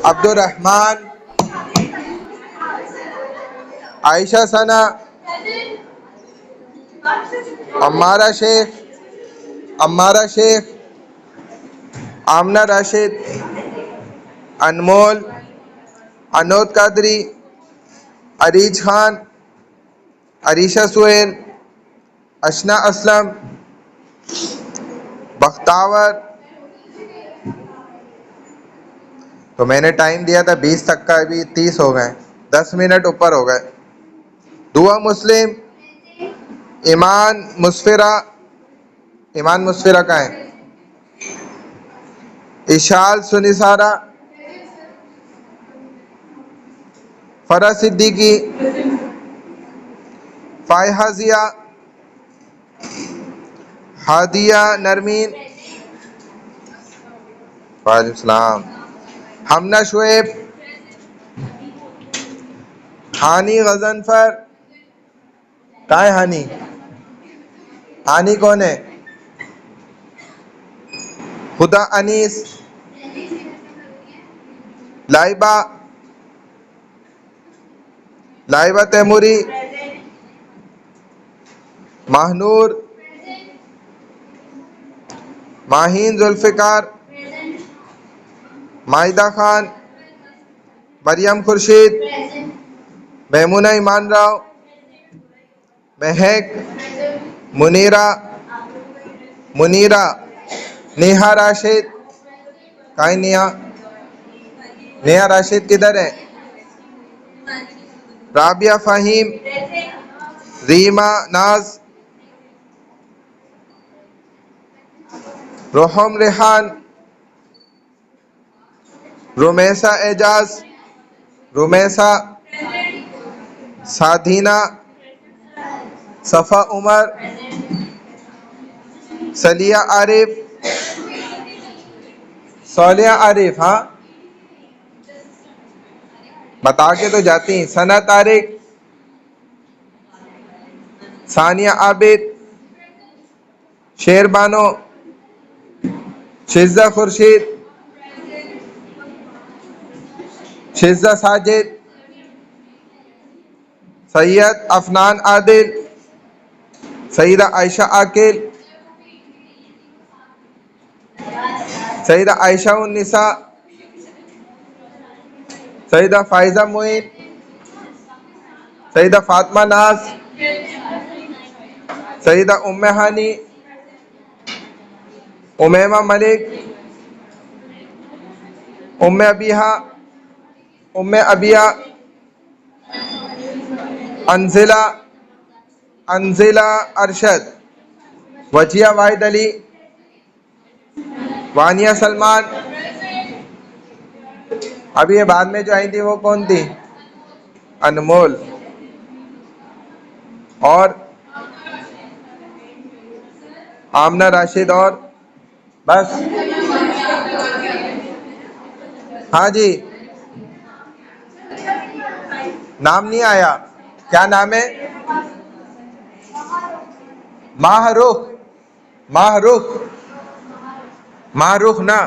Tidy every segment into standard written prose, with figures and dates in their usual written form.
अब्दुल रहमान, आयशा सना, अम्मारा शेख, आमना राशिद, अनमोल, अनोद कादरी, अरीज खान, अरीशा सुहेल, अशना असलम, बख्तावर। तो मैंने टाइम दिया था 20 तक का, अभी 30 हो गए, 10 मिनट ऊपर हो गए। दुआ मुस्लिम, ईमान मुस्फिरा, ईमान मुस्फिरा का है, इशाल सुनिसारा, फरा सिद्दीकी, फायहा जिया, हादिया नरमीन, वालेकुम सलाम, हमना शुएब, हानी गजनफर। कहाँ है हानी? हानी कौन है? खुदा अनीस, लाइबा, लाइबा तैमूरी, महनूर, माहीन जुल्फ़िकार, माहिदा खान, मरियम खुर्शीद, मेमुना ईमान राव, महक, मुनीरा, मुनीरा, नेहा राशिद। कहाँ है नेहा? नेहा राशिद किधर है? राबिया फ़हीम, रीमा नाज, रोहम रेहान, रुमैसा एजाज, रुमैसा, साधीना, सफ़ा उमर, सलिया आरिफ, सोलिया आरिफ। हाँ, बता के तो जाती। सना तारिक, सानिया आबिद, शेरबानो, शिज़ा खुर्शीद, शिज़ा साजिद, सैयद अफनान आदिल, सईदा आयशा आकिल, सईदा आयशा उन्निसा, सईदा फायजा मोइन, सईदा फातिमा नाज, सईदा उम्मे हानी, उमैमा मलिक, उम्मे अबिहा, उम्मे अबिया, अंजिला, अंजिला अरशद, वजिया वाहिद अली, वानिया सलमान। अभी ये बाद में जो आई थी वो कौन थी? अनमोल। और आमना राशिद। और बस? हाँ जी, नाम नहीं आया। क्या नाम है? माहरुख, माहरुख, माहरुख ना।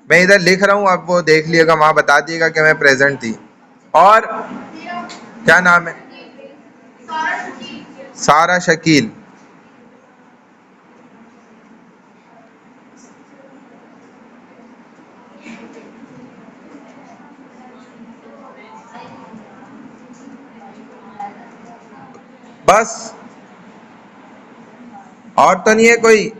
मैं इधर लिख रहा हूँ, आप वो देख लिएगा, वहां बता दिएगा कि मैं प्रेजेंट थी। और क्या नाम है? सारा शकील। बस? और तो नहीं है कोई?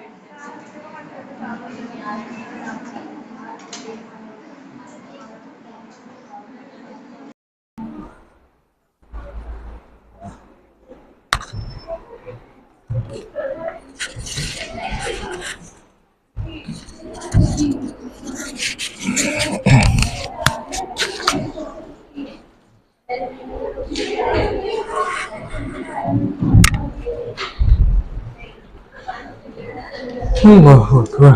अल्लाहु अकबर।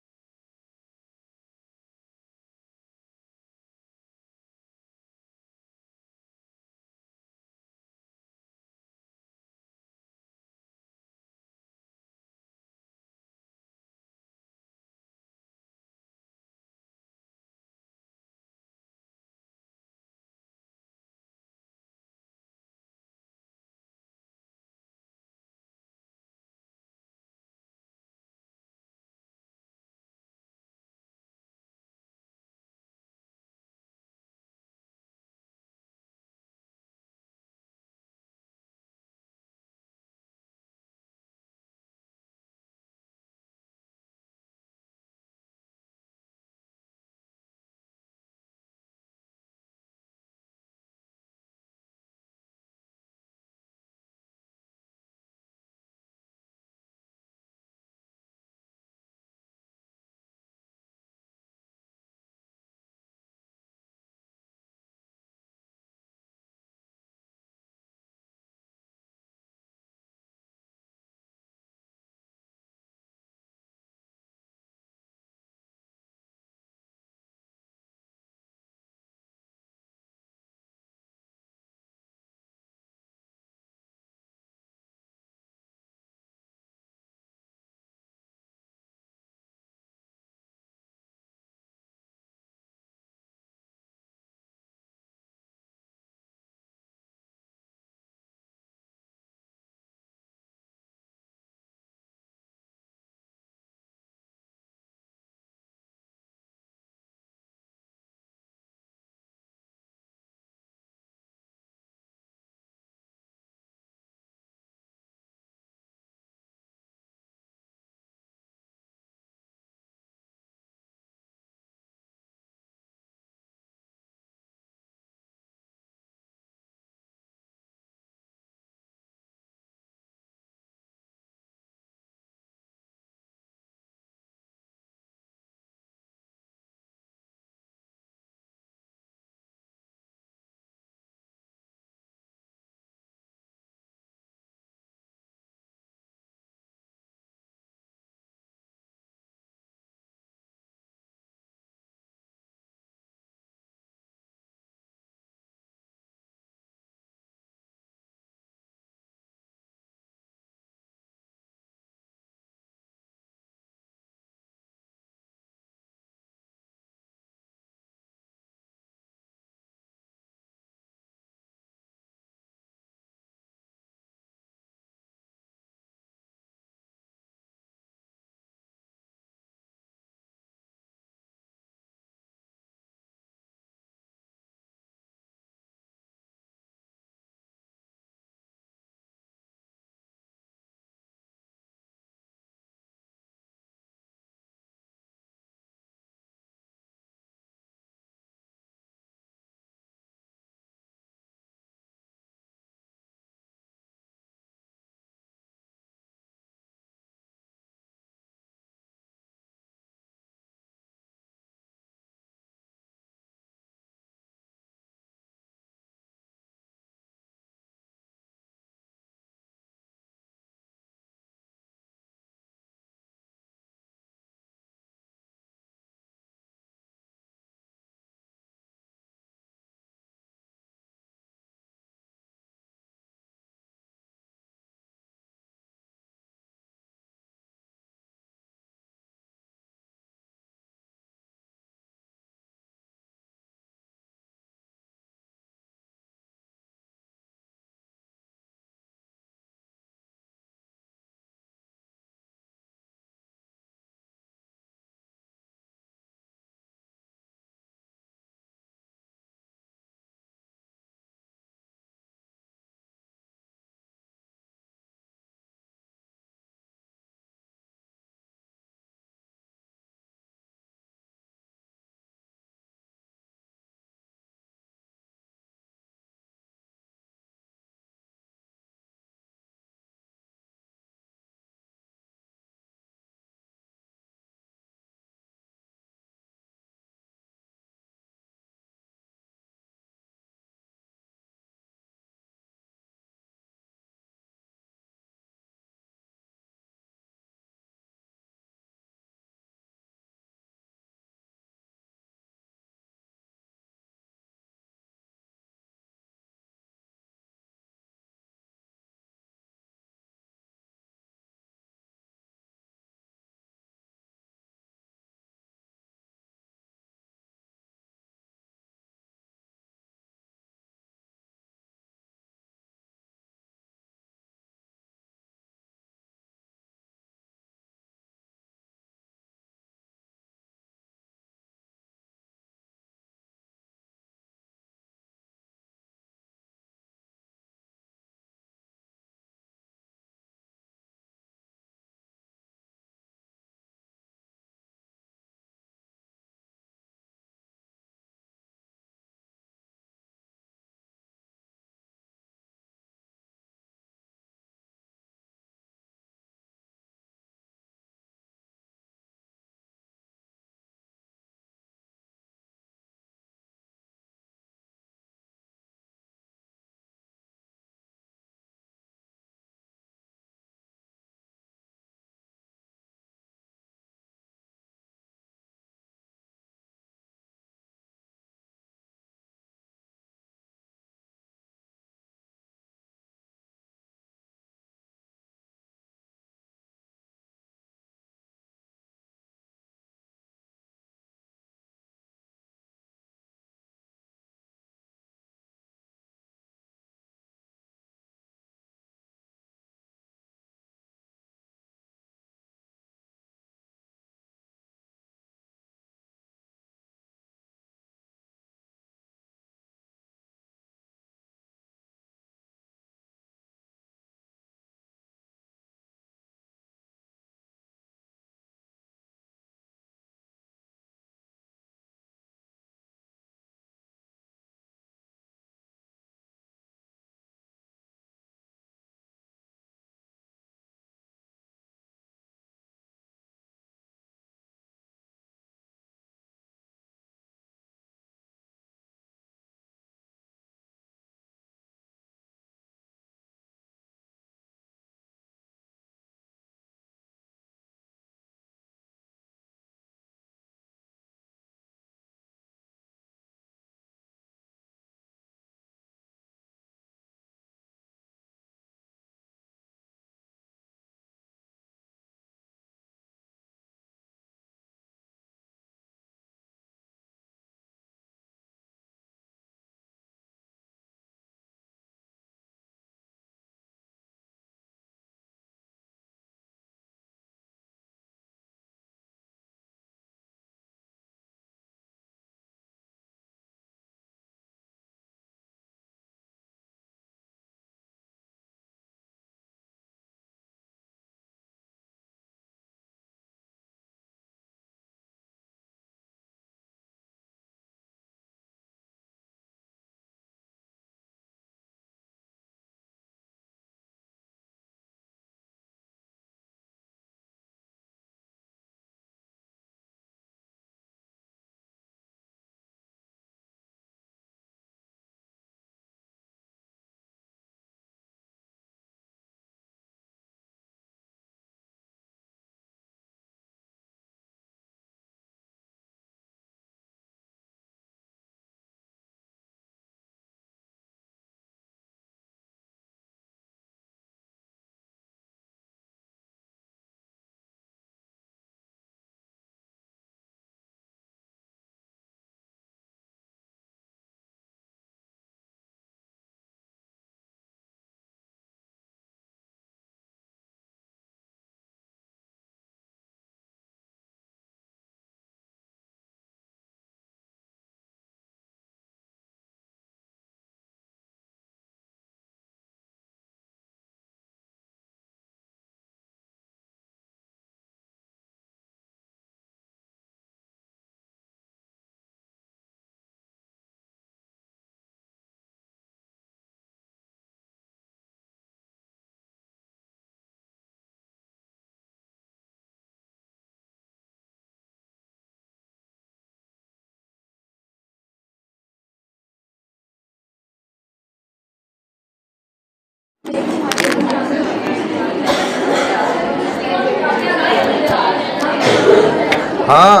हाँ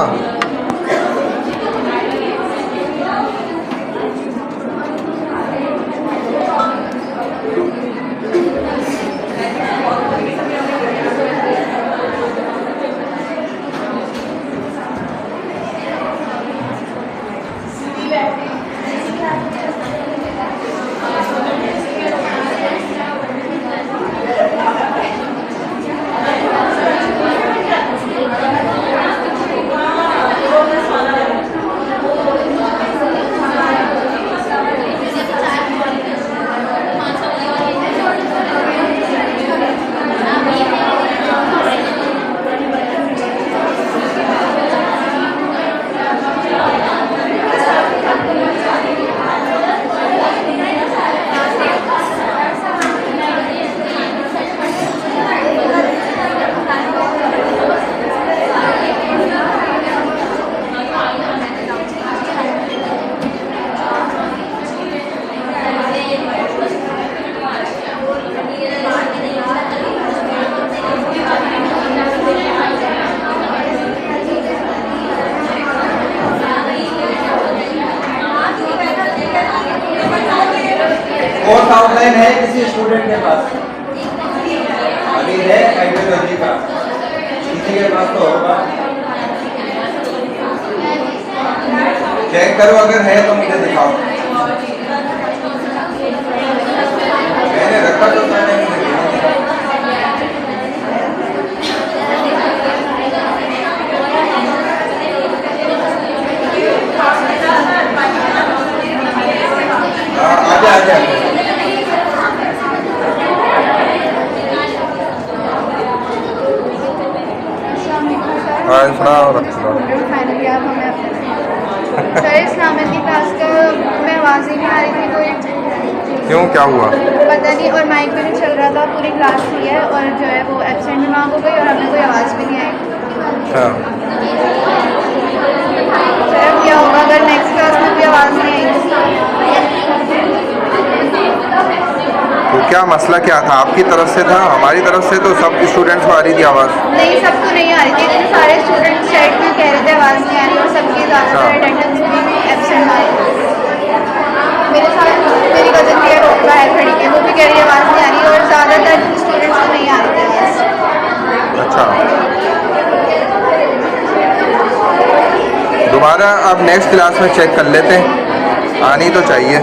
कोर्स आउटलाइन है किसी स्टूडेंट के पास? अभी है आइडियोलॉजी का, किसी के पास तो होगा। चेक करो, अगर है तो मुझे दिखाओ। मैंने रखा तो था नहीं। आजा आजा। सर इस्लामिक की क्लास का मैं आवाज़ ही नहीं आ रही थी कोई। क्यों, क्या हुआ? पता नहीं, और माइक भी नहीं चल रहा था, पूरी क्लास थी है और जो है वो एब्सेंट भी मांग हो गई और हमें कोई आवाज़ भी नहीं आई। अच्छा, सर अब क्या होगा अगर नेक्स्ट क्लास में भी आवाज़ नहीं आई? तो क्या मसला क्या था? आपकी तरफ से था? हमारी तरफ से तो सब स्टूडेंट्स को आ रही थी आवाज़। नहीं, सबको नहीं आ रही थी, लेकिन सारे स्टूडेंट चैट में कह रहे थे आवाज़ नहीं आ रही और सबकी ज़्यादातर अटेंडेंस भी एब्सेंट आ रही। मेरे साथ मेरी कज़न भी है, रोकड़ा है खड़ी के, वो भी कह रही है आवाज़ नहीं आ रही और ज़्यादातर स्टूडेंट्स को नहीं आ रही थी आवाज़। अच्छा, दोबारा अब नेक्स्ट क्लास में चेक कर लेते हैं, आनी तो चाहिए।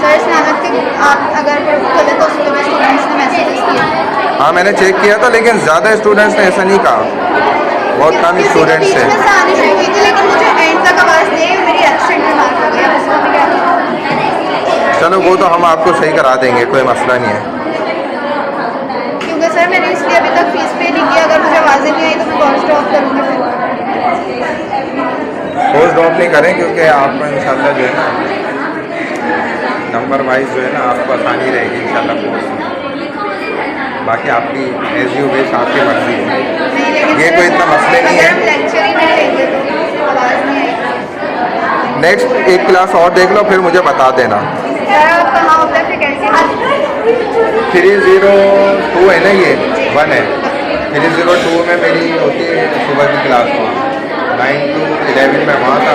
सर इस्लामिक के आप अगर खोले तो उसमें भी स्टूडेंट्स ने मैसेजेस किए। हाँ मैंने चेक किया था, लेकिन ज़्यादा स्टूडेंट्स ने ऐसा नहीं कहा, बहुत कम स्टूडेंट्स हैं। हैं। आनी शुरू हुई थी लेकिन मुझे एंड तक आवाज़ नहीं आई, मेरी एब्सेंट में मार्क हो गया, उसको भी क्या। चलो वो तो हम आपको सही करा देंगे, कोई मसला नहीं है। क्योंकि सर मैंने इसलिए अभी तक फीस पे नहीं किया, अगर मुझे आवाज़ें नहीं आई तो मैं कोर्स ड्रॉप करूँगी फिर। कोर्स ड्रॉप नहीं करें, क्योंकि आपको इंशाल्लाह जो है ना नंबर वाइज जो है ना आपको आसानी रहेगी इंशाल्लाह कोर्स में। बाकी आपकी एज यू विश, आपकी मर्जी है, ये कोई इतना मसले नहीं है। लेक्चर ही नहीं लेंगे तो आवाज़ नहीं आएगी। नेक्स्ट एक क्लास और देख लो, फिर मुझे बता देना। सर आप कहाँ होता है फैकल्टी? 302 है ना, ये 1 है। 302 में मेरी होती है सुबह की क्लास, वहाँ 9 to 11 में वहाँ था,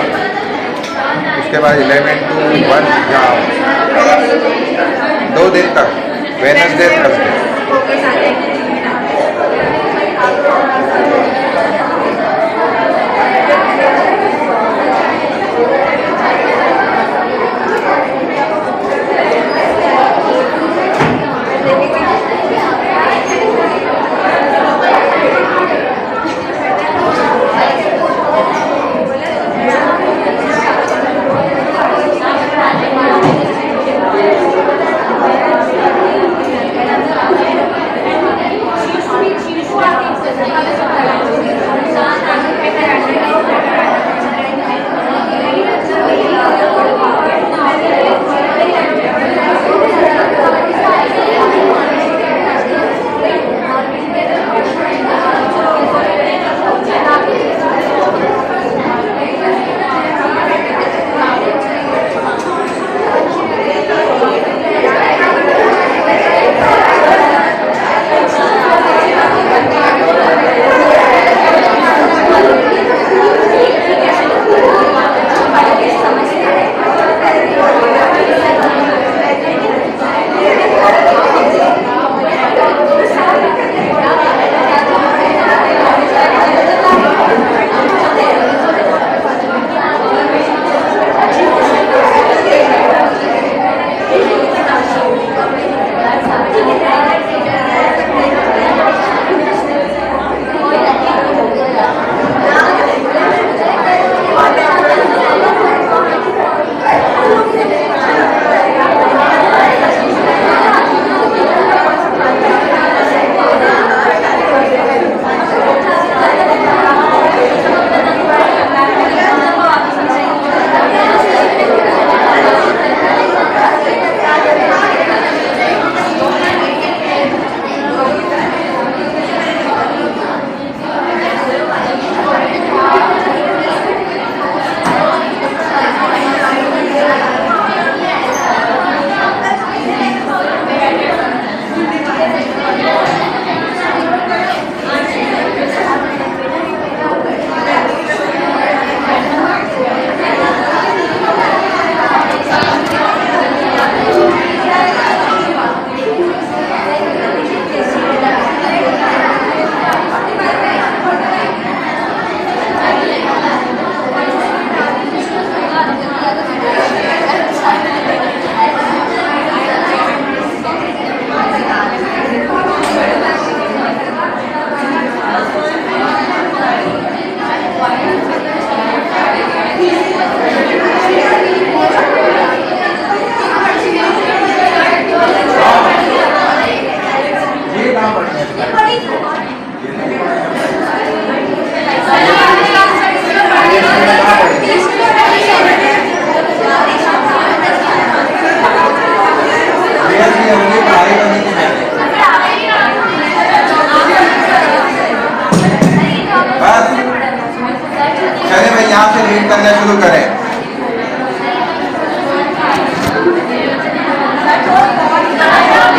उसके बाद 11 to 1 यहाँ 2 दिन तक, वेडनेसडे थर्सडे। करना शुरू करें।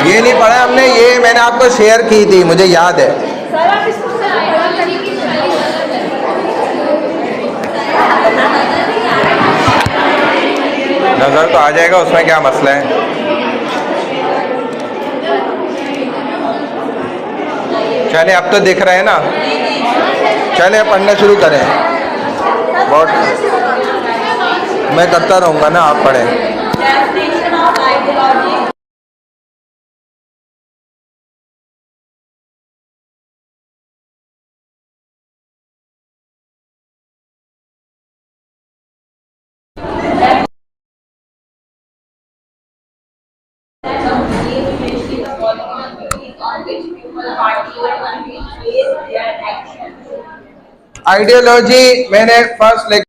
ये नहीं पढ़ा हमने, ये मैंने आपको शेयर की थी, मुझे याद है। नजर तो आ जाएगा, उसमें क्या मसला है। चले अब तो दिख रहे हैं ना, चले पढ़ना शुरू करें। बहुत मैं करता रहूँगा ना, आप पढ़ें। आइडियोलॉजी मैंने फर्स्ट लेक्चर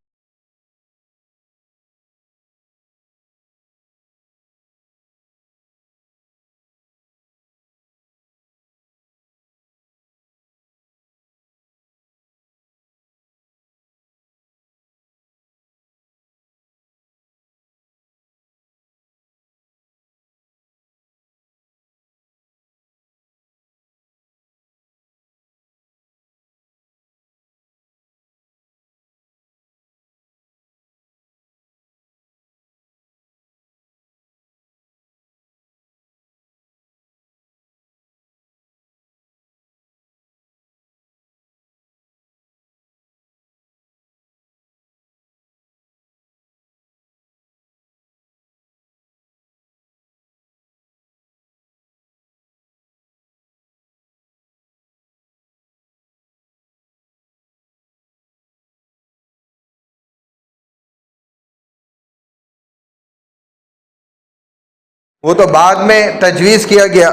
वो तो बाद में तजवीज़ किया गया।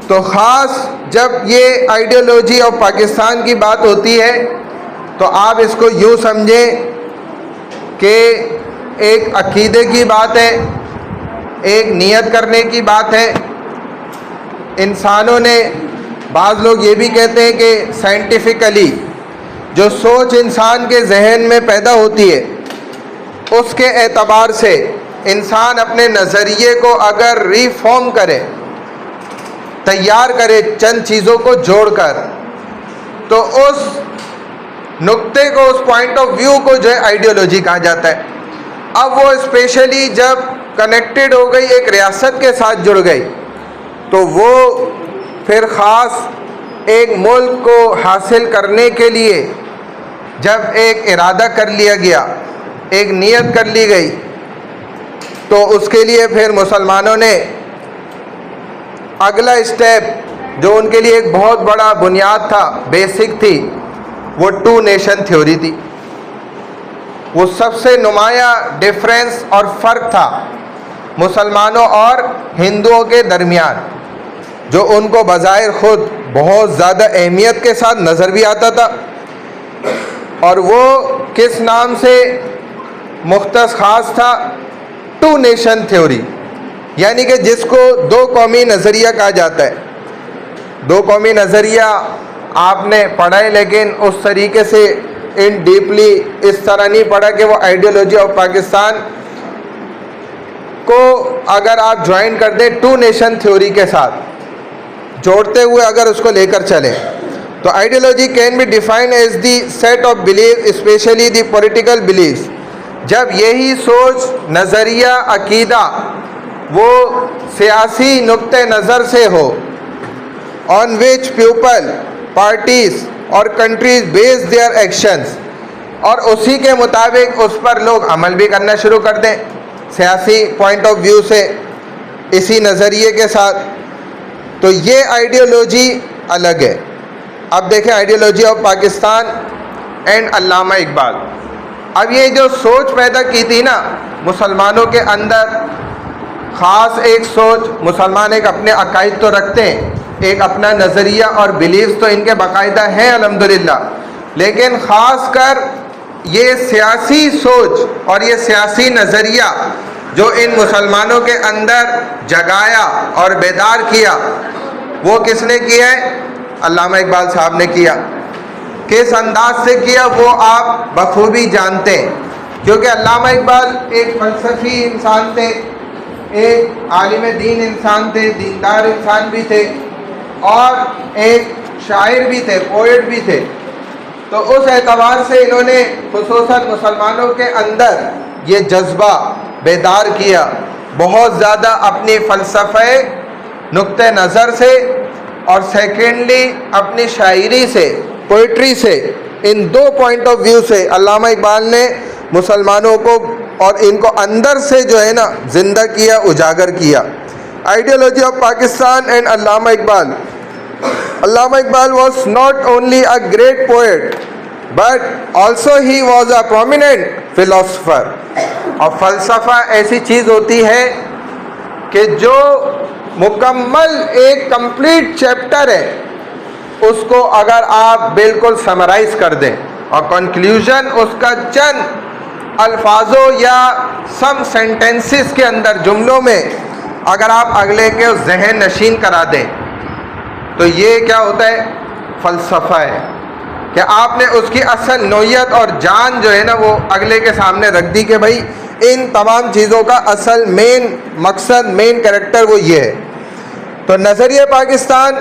तो ख़ास जब ये आइडियोलॉजी ऑफ पाकिस्तान की बात होती है तो आप इसको यूँ समझें कि एक अकीदे की बात है, एक नियत करने की बात है। इंसानों ने, बाज़ लोग ये भी कहते हैं कि साइंटिफिकली जो सोच इंसान के जहन में पैदा होती है उसके एतबार से इंसान अपने नज़रिए को अगर रिफॉर्म करे, तैयार करे चंद चीज़ों को जोड़कर, तो उस नुक्ते को, उस पॉइंट ऑफ व्यू को जो है आइडियोलॉजी कहा जाता है। अब वो स्पेशली जब कनेक्टेड हो गई, एक रियासत के साथ जुड़ गई, तो वो फिर ख़ास एक मुल्क को हासिल करने के लिए जब एक इरादा कर लिया गया, एक नियत कर ली गई, तो उसके लिए फिर मुसलमानों ने अगला स्टेप जो उनके लिए एक बहुत बड़ा बुनियाद था, बेसिक थी, वो टू नेशन थ्योरी थी। वो सबसे नुमाया डिफरेंस और फ़र्क था मुसलमानों और हिंदुओं के दरमियान, जो उनको बज़ाहिर ख़ुद बहुत ज़्यादा अहमियत के साथ नज़र भी आता था। और वो किस नाम से मुख्तस ख़ास था? टू नेशन थ्योरी, यानी कि जिसको दो कौमी नज़रिया कहा जाता है। दो कौमी नज़रिया आपने पढ़ा है, लेकिन उस तरीके से इन डीपली इस तरह नहीं पढ़ा कि वो आइडियोलॉजी ऑफ पाकिस्तान को अगर आप ज्वाइन कर दें टू नेशन थ्योरी के साथ, जोड़ते हुए अगर उसको लेकर चलें, तो ideology can be defined as the set of belief, specially the political belief. जब यही सोच, नज़रिया, अकीदा वो सियासी नुक्ते नज़र से हो, ऑन विच पीपल, पार्टीज़ और कंट्रीज बेस देयर एक्शंस, और उसी के मुताबिक उस पर लोग अमल भी करना शुरू कर दें सियासी पॉइंट ऑफ व्यू से, इसी नज़रिए के साथ, तो ये आइडियोलॉजी अलग है। अब देखें आइडियोलॉजी ऑफ पाकिस्तान एंड अल्लामा इकबाल। अब ये जो सोच पैदा की थी ना मुसलमानों के अंदर, ख़ास एक सोच, मुसलमान एक अपने अकायद तो रखते हैं, एक अपना नज़रिया और बिलीव्स तो इनके बाकायदा हैं अल्हम्दुलिल्लाह, लेकिन ख़ास कर ये सियासी सोच और ये सियासी नज़रिया जो इन मुसलमानों के अंदर जगाया और बेदार किया, वो किसने किया है? अल्लामा इकबाल साहब ने किया। किस अंदाज से किया वो आप बखूबी जानते हैं। क्योंकि अल्लामा इकबाल एक फ़लसफ़ी इंसान थे, एक आलिम दीन इंसान थे, दीनदार इंसान भी थे और एक शायर भी थे, पोएट भी थे। तो उस एतबार से इन्होंने खुसूसन मुसलमानों के अंदर ये जज्बा बेदार किया, बहुत ज़्यादा अपनी फ़लसफ़े नुक्ते नज़र से और सेकेंडली अपनी शायरी से, पोइट्री से, इन दो पॉइंट ऑफ व्यू से अल्लामा इकबाल ने मुसलमानों को और इनको अंदर से जो है ना जिंदा किया, उजागर किया। Ideology of Pakistan and Allama Iqbal. Allama Iqbal was not only a great poet but also he was a prominent philosopher। और फ़लसफ़ा ऐसी चीज़ होती है कि जो मुकम्मल एक कंप्लीट चैप्टर है, उसको अगर आप बिल्कुल समराइज़ कर दें और कंक्लूजन उसका चंद अल्फाजों या सम सेंटेंसेस के अंदर, जुमलों में अगर आप अगले के जहन नशीन करा दें, तो ये क्या होता है? फ़लसफ़ा है कि आपने उसकी असल नोयत और जान जो है ना वो अगले के सामने रख दी कि भाई इन तमाम चीज़ों का असल मेन मकसद, मेन कैरेक्टर वो ये है। तो नज़रिया पाकिस्तान,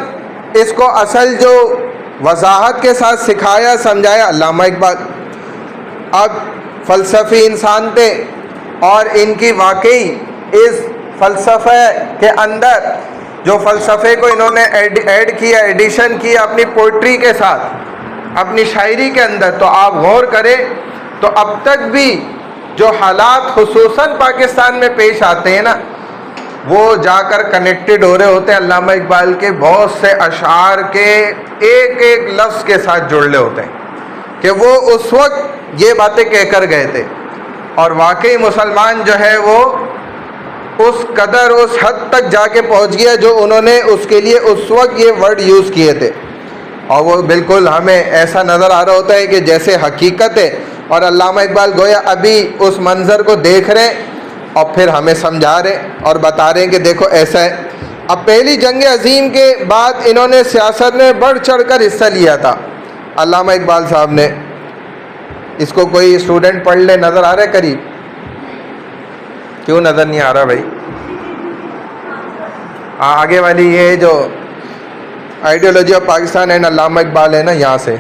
इसको असल जो वजाहत के साथ सिखाया, समझाया अल्लामा इकबाल। अब फ़लसफ़ी इंसान थे और इनकी वाकई इस फ़लसफ़े के अंदर जो फ़लसफ़े को इन्होंने ऐड किया, एडिशन किया अपनी पोइट्री के साथ, अपनी शायरी के अंदर, तो आप गौर करें तो अब तक भी जो हालात खुसूसन पाकिस्तान में पेश आते हैं ना, वो जाकर कनेक्टेड हो रहे होते हैं अल्लामा इकबाल के बहुत से अशार के एक एक लफ्ज़ के साथ जुड़ रहे होते हैं कि वो उस वक्त ये बातें कहकर गए थे। और वाकई मुसलमान जो है वो उस कदर, उस हद तक जाके पहुंच गया जो उन्होंने उसके लिए उस वक्त ये वर्ड यूज़ किए थे। और वो बिल्कुल हमें ऐसा नज़र आ रहा होता है कि जैसे हकीकत है, और अल्लामा इकबाल गोया अभी उस मंज़र को देख रहे हैं और फिर हमें समझा रहे और बता रहे हैं कि देखो ऐसा है। अब पहली जंग अज़ीम के बाद इन्होंने सियासत में बढ़ चढ़ कर हिस्सा लिया था अल्लामा इकबाल साहब ने। इसको कोई स्टूडेंट पढ़ ले, नज़र आ रहा है करीब? क्यों नज़र नहीं आ रहा भाई? आगे वाली ये जो आइडियोलॉजी ऑफ पाकिस्तान एंड अल्लामा इकबाल है ना, यहाँ से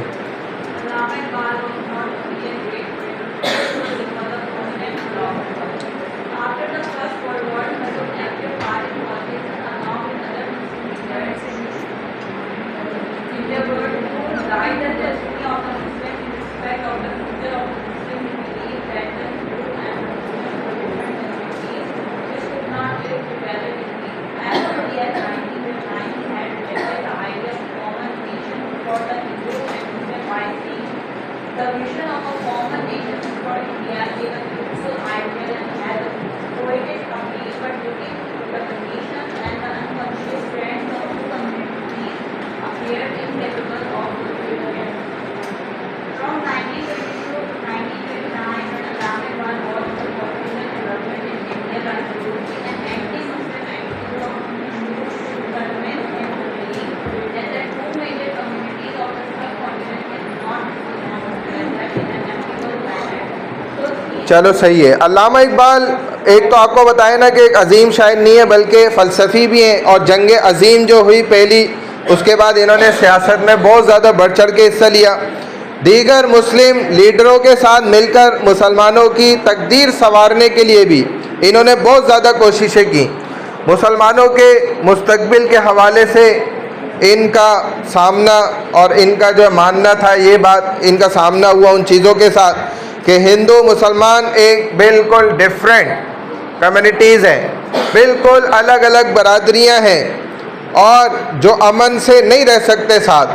चलो सही है। अल्लामा इकबाल एक तो आपको बताया ना कि एक अजीम शायर नहीं है बल्कि फ़लसफ़ी भी हैं, और जंग अजीम जो हुई पहली, उसके बाद इन्होंने सियासत में बहुत ज़्यादा बढ़ चढ़ के हिस्सा लिया। दीगर मुस्लिम लीडरों के साथ मिलकर मुसलमानों की तकदीर संवारने के लिए भी इन्होंने बहुत ज़्यादा कोशिशें की। मुसलमानों के मुस्तकबिल के हवाले से इनका सामना और इनका जो मानना था, ये बात इनका सामना हुआ उन चीज़ों के साथ कि हिंदू मुसलमान एक बिल्कुल डिफरेंट कम्युनिटीज़ हैं, बिल्कुल अलग अलग बरादरियां हैं और जो अमन से नहीं रह सकते साथ।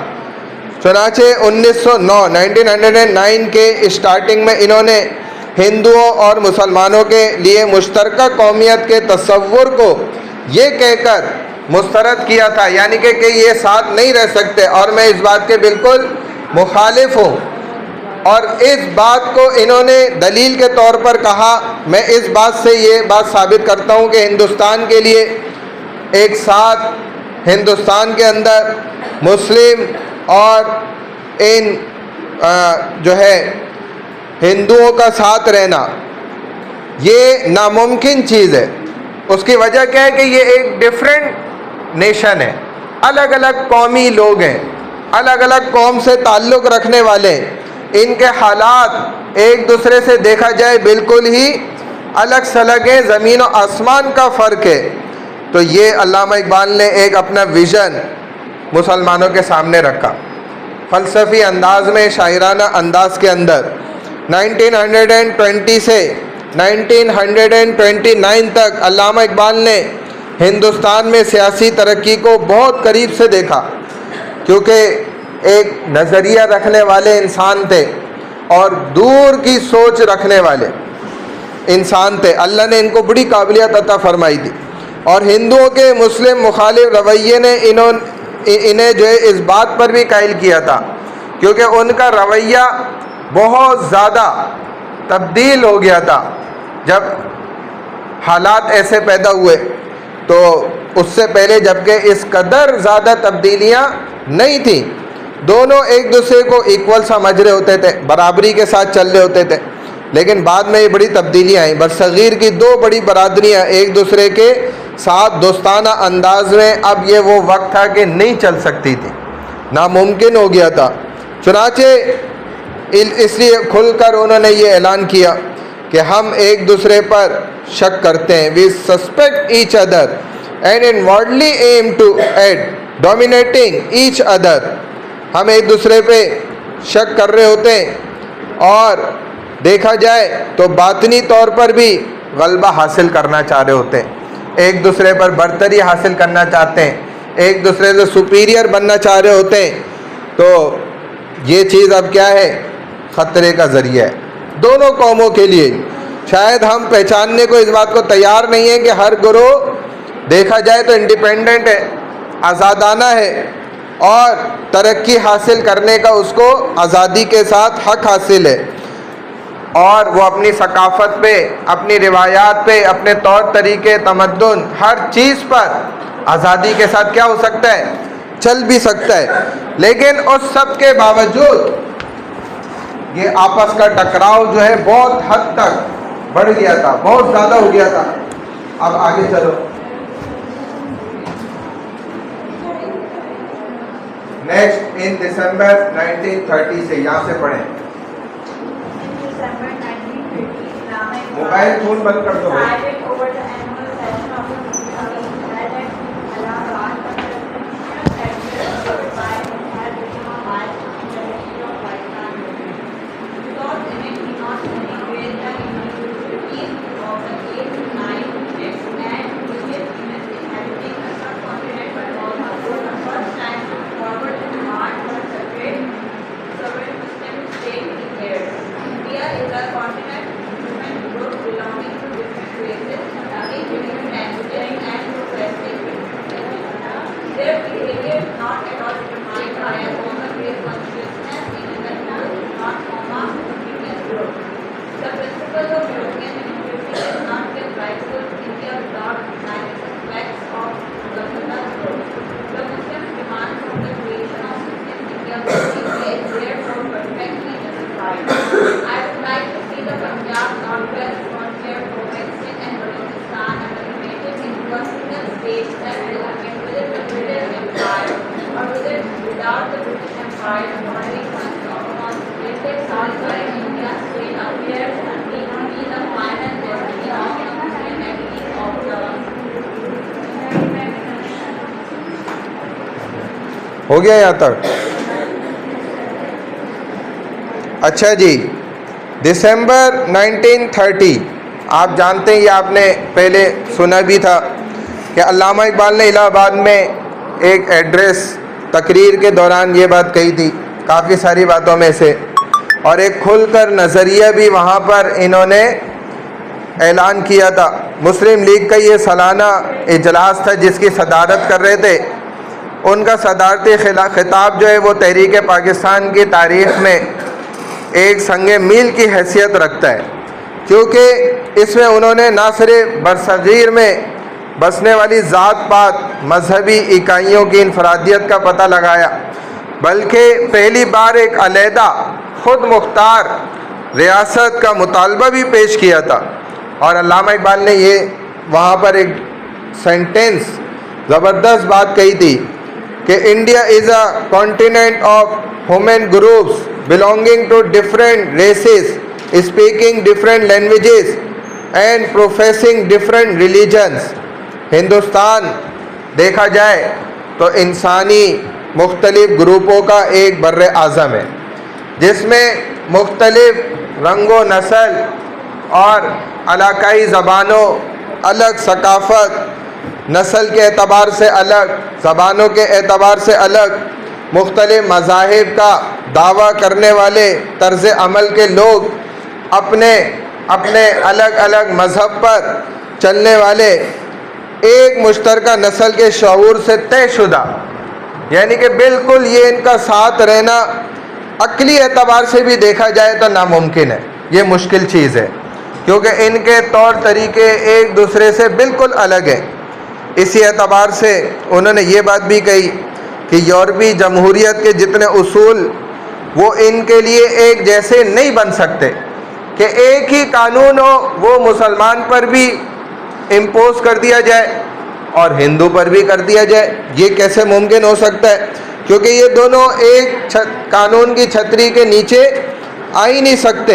चुनाचे 1909 के स्टार्टिंग में इन्होंने हिंदुओं और मुसलमानों के लिए मुश्तरका कौमियत के तस्वुर को ये कहकर मुस्तरद किया था, यानी कि ये साथ नहीं रह सकते, और मैं इस बात के बिल्कुल मुखालिफ हूँ। और इस बात को इन्होंने दलील के तौर पर कहा, मैं इस बात से ये बात साबित करता हूँ कि हिंदुस्तान के लिए एक साथ हिंदुस्तान के अंदर मुस्लिम और इन जो है हिंदुओं का साथ रहना ये नामुमकिन चीज़ है। उसकी वजह क्या है कि ये एक डिफरेंट नेशन है, अलग अलग कौमी लोग हैं, अलग अलग कौम से ताल्लुक़ रखने वाले हैं, इनके हालात एक दूसरे से देखा जाए बिल्कुल ही अलग सलग है, ज़मीन और आसमान का फ़र्क है। तो ये अल्लामा इकबाल ने एक अपना विज़न मुसलमानों के सामने रखा, फ़लसफ़ी अंदाज में, शायराना अंदाज के अंदर। 1920 से 1929 तक अल्लामा इकबाल ने हिंदुस्तान में सियासी तरक्की को बहुत करीब से देखा, क्योंकि एक नज़रिया रखने वाले इंसान थे और दूर की सोच रखने वाले इंसान थे। अल्लाह ने इनको बड़ी काबिलियत अता फरमाई थी और हिंदुओं के मुस्लिम मुखालिफ रवैये ने इन्हें जो है इस बात पर भी कायल किया था, क्योंकि उनका रवैया बहुत ज़्यादा तब्दील हो गया था। जब हालात ऐसे पैदा हुए तो उससे पहले जबकि इस कदर ज़्यादा तब्दीलियाँ नहीं थी, दोनों एक दूसरे को इक्वल समझ रहे होते थे, बराबरी के साथ चल रहे होते थे, लेकिन बाद में ये बड़ी तब्दीलियाँ आई। बरसगीर की दो बड़ी बरादरियाँ एक दूसरे के साथ दोस्ताना अंदाज में, अब ये वो वक्त था कि नहीं चल सकती थी, नामुमकिन हो गया था। चुनाचे इसलिए खुलकर उन्होंने ये ऐलान किया कि हम एक दूसरे पर शक करते हैं, we suspect each other and inwardly aim to add dominating each other. हम एक दूसरे पे शक कर रहे होते हैं और देखा जाए तो बातनी तौर पर भी गलबा हासिल करना चाह रहे होते हैं, एक दूसरे पर बरतरी हासिल करना चाहते हैं, एक दूसरे से सुपीरियर बनना चाह रहे होते हैं। तो ये चीज़ अब क्या है, ख़तरे का ज़रिया है दोनों कौमों के लिए। शायद हम पहचानने को इस बात को तैयार नहीं है कि हर गिरोह देखा जाए तो इंडिपेंडेंट है, आज़ादाना है और तरक्की हासिल करने का उसको आज़ादी के साथ हक हासिल है, और वो अपनी सकाफ़त पे, अपनी रिवायात पे, अपने तौर तरीके, तमद्दुन, हर चीज़ पर आज़ादी के साथ क्या हो सकता है, चल भी सकता है। लेकिन उस सब के बावजूद ये आपस का टकराव जो है बहुत हद तक बढ़ गया था, बहुत ज़्यादा हो गया था। अब आगे चलो, नेक्स्ट इन दिसंबर 1930 से यहाँ से पढ़ें। मोबाइल फोन बंद कर दो भाई। हो गया यहाँ तक? अच्छा जी, दिसंबर 1930, आप जानते हैं, ये आपने पहले सुना भी था कि अल्लामा इकबाल ने इलाहाबाद में एक एड्रेस तकरीर के दौरान ये बात कही थी, काफ़ी सारी बातों में से, और एक खुलकर नज़रिया भी वहाँ पर इन्होंने ऐलान किया था। मुस्लिम लीग का ये सालाना इजलास था जिसकी सदारत कर रहे थे। उनका सदारती खिताब जो है वो तहरीक पाकिस्तान की तारीख़ में एक संगे मील की हैसियत रखता है, क्योंकि इसमें उन्होंने ना सिर्फ बरसगीर में बसने वाली ज़ात पात मजहबी इकाइयों की इनफरादियत का पता लगाया, बल्कि पहली बार एक अलहदा खुद मुख्तार रियासत का मुतालबा भी पेश किया था। और अल्लामा इकबाल ने ये वहाँ पर एक सेंटेंस ज़बरदस्त बात कही थी कि India is a continent of human groups belonging to different races speaking different languages and professing different religions. Hindustan देखा जाए तो इंसानी मुख्तलिफ ग्रुपों का एक बर्र आज़म है, जिसमें मुख्तलिफ रंगो नस्ल और इलाकाई ज़बानों, अलग सकाफ़त, नस्ल के एतबार से अलग, ज़बानों के एतबार से अलग, मुख्तलिफ मज़ाहिब का दावा करने वाले तर्ज़ अमल के लोग, अपने अपने अलग अलग मज़हब पर चलने वाले, एक मुश्तरका नस्ल के शऊर से तयशुदा, यानी कि बिल्कुल ये इनका साथ रहना अक्ली एतबार से भी देखा जाए तो नामुमकिन है। ये मुश्किल चीज़ है क्योंकि इनके तौर तरीके एक दूसरे से बिल्कुल अलग हैं। इसी एतबार से उन्होंने ये बात भी कही कि यूरोपी जमहूरियत के जितने उसूल वो इनके लिए एक जैसे नहीं बन सकते कि एक ही कानून हो वो मुसलमान पर भी इम्पोज कर दिया जाए और हिंदू पर भी कर दिया जाए। ये कैसे मुमकिन हो सकता है? क्योंकि ये दोनों एक कानून की छतरी के नीचे आ ही नहीं सकते।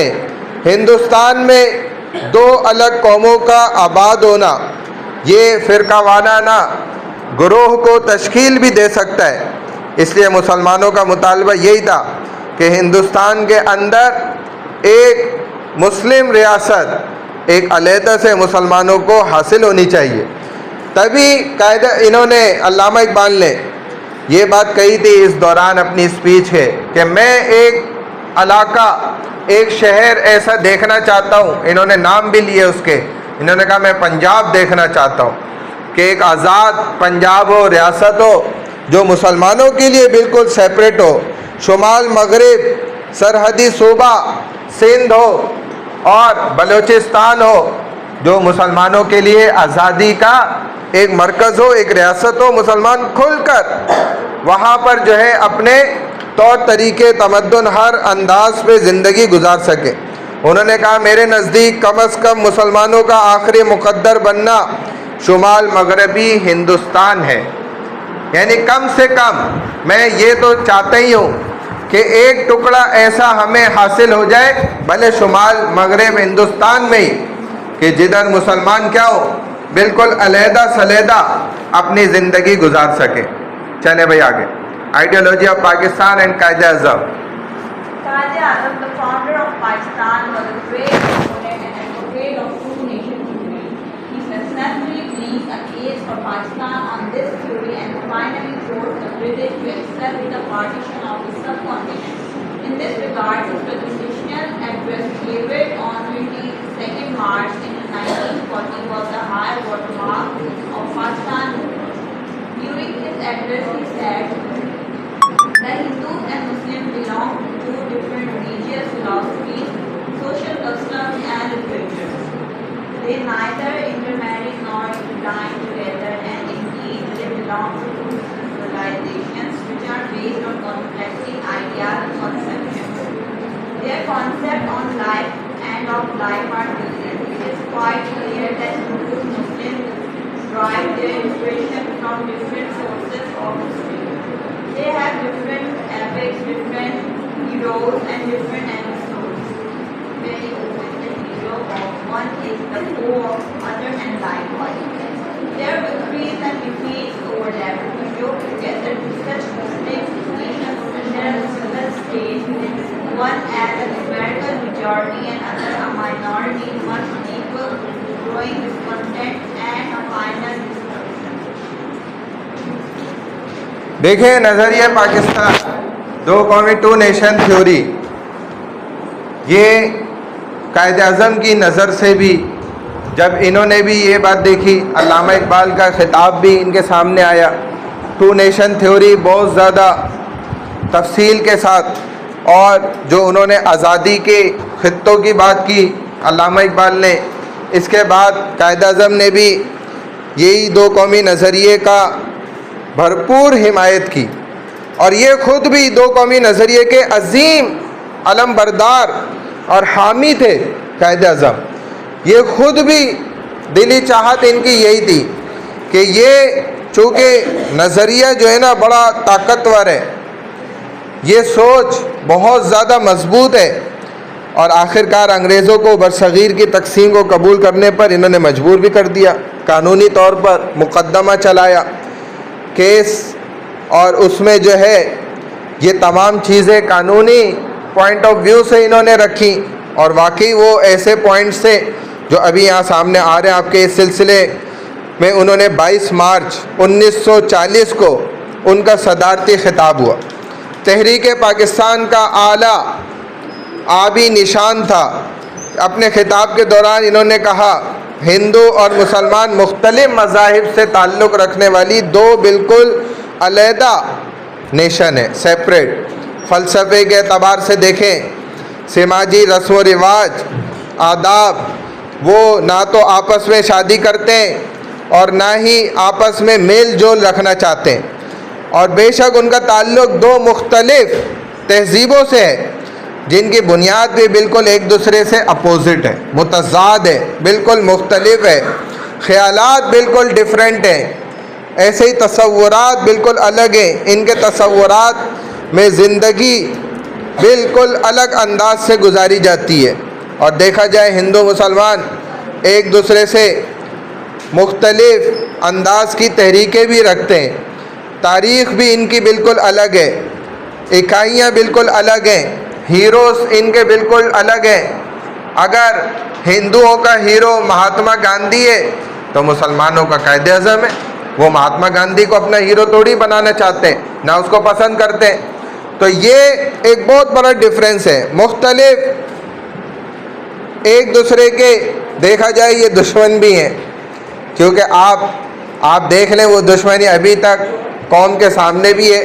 हिंदुस्तान में दो अलग कौमों का आबाद होना ये फ़िरकावाना गुरोह को तश्कील भी दे सकता है। इसलिए मुसलमानों का मुतालबा यही था कि हिंदुस्तान के अंदर एक मुस्लिम रियासत एक अलहदा से मुसलमानों को हासिल होनी चाहिए। तभी कायदा इन्होंने अल्लामा इकबाल ने ये बात कही थी इस दौरान अपनी स्पीच है कि मैं एक इलाका, एक शहर ऐसा देखना चाहता हूँ। इन्होंने नाम भी लिए उसके, इन्होंने कहा मैं पंजाब देखना चाहता हूँ कि एक आज़ाद पंजाब हो, रियासत हो जो मुसलमानों के लिए बिल्कुल सेपरेट हो, शुमाल मगरिब सरहदी सूबा सिंध हो और बलूचिस्तान हो जो मुसलमानों के लिए आज़ादी का एक मरकज़ हो, एक रियासत हो, मुसलमान खुलकर वहाँ पर जो है अपने तौर तरीके तमद्दुन हर अंदाज पे ज़िंदगी गुजार सके। उन्होंने कहा मेरे नज़दीक कम अज़ कम मुसलमानों का आखिरी मुक़द्दर बनना शुमाल मगरबी हिंदुस्तान है। यानी कम से कम मैं ये तो चाहता ही हूँ कि एक टुकड़ा ऐसा हमें हासिल हो जाए, भले शुमाल मगरब हिंदुस्तान में ही, कि जिधर मुसलमान क्या हो बिल्कुल अलहदा सलेदा अपनी ज़िंदगी गुजार सके। चले भाई आगे। Ideology of Pakistan and Quaid-e-Azam. Quaid-e-Azam, the founder of Pakistan, was a great opponent and advocate of two-nation theory. He successfully pleaded a case for Pakistan on this theory and finally forced the British to accept the partition of the subcontinent. In this regard, his presidential address delivered on 22nd March in 1940 was the high watermark of Pakistan. During his address, he said, "The Hindus and Muslims belong to two different religious philosophies, social customs and literatures. They neither intermarry nor dine together, and indeed they belong to two civilizations which are based on conflicting ideas and conceptions. Their concept on life and of life are different. It is quite clear that Hindus and Muslims derive their inspiration from different sources of history. They have different epics, different heroes, and different episodes. Very often the hero of one is the foe of other and likewise. Their victories and defeats overlap. To show together to such distinct nations under a single state, one as a numerical majority and other a minority, must equal growing discontent and a final destruction." देखें नज़रिया पाकिस्तान, दो कौमी to nation theory, ये कायद-ए-आज़म की नज़र से भी जब इन्होंने भी ये बात देखी, अल्लामा इकबाल का खिताब भी इनके सामने आया। टू नेशन थ्योरी बहुत ज़्यादा तफसील के साथ, और जो उन्होंने आज़ादी के खित्तों की बात की अल्लामा इकबाल ने, इसके बाद कायद-ए-आज़म ने भी यही दो कौमी नज़रिए का भरपूर हिमायत की, और ये ख़ुद भी दो कौमी नज़रिए के अजीम अलम बरदार और हामी थे कायद आज़म। ये खुद भी दिली चाहत इनकी यही थी कि ये चूँकि नज़रिया जो है ना बड़ा ताकतवर है, ये सोच बहुत ज़्यादा मजबूत है, और आखिरकार अंग्रेज़ों को बरसग़ीर की तकसीम को कबूल करने पर इन्होंने मजबूर भी कर दिया। कानूनी तौर पर मुकदमा चलाया, केस, और उसमें जो है ये तमाम चीज़ें कानूनी पॉइंट ऑफ व्यू से इन्होंने रखी, और वाकई वो ऐसे पॉइंट्स थे जो अभी यहाँ सामने आ रहे हैं आपके इस सिलसिले में। उन्होंने 22 मार्च 1940 को उनका सदारती खिताब हुआ। तहरीक पाकिस्तान का आला आबी निशान था। अपने खिताब के दौरान इन्होंने कहा, हिंदू और मुसलमान मुख्तलिफ मज़ाहिब से ताल्लुक़ रखने वाली दो बिल्कुल अलहदा नेशन है, सेपरेट। फ़लसफ़े के एतबार से देखें, समाजी रस्म व रिवाज, आदाब, वो ना तो आपस में शादी करते हैं और ना ही आपस में मेल जोल रखना चाहते हैं, और बेशक उनका ताल्लुक़ दो मुख्तलिफ तहज़ीबों से है जिनकी बुनियाद भी बिल्कुल एक दूसरे से अपोज़िट है, मुतज़ाद है, बिल्कुल मुख्तलिफ है, ख़यालात बिल्कुल डिफरेंट हैं। ऐसे ही तसव्वुरात बिल्कुल अलग हैं। इनके तसव्वुरात में ज़िंदगी बिल्कुल अलग अंदाज से गुजारी जाती है। और देखा जाए हिंदू मुसलमान एक दूसरे से मुख्तलिफ अंदाज की तहरीकें भी रखते हैं, तारीख़ भी इनकी बिल्कुल अलग है, इकाइयाँ बिल्कुल अलग हैं, हीरोज़ इनके बिल्कुल अलग हैं। अगर हिंदुओं का हीरो महात्मा गांधी है तो मुसलमानों का कायद आज़म है। वो महात्मा गांधी को अपना हीरो थोड़ी बनाना चाहते हैं, ना उसको पसंद करते हैं। तो ये एक बहुत बड़ा डिफरेंस है। मुख्तलिफ एक दूसरे के देखा जाए ये दुश्मन भी हैं, क्योंकि आप देख लें वो दुश्मनी अभी तक कौम के सामने भी है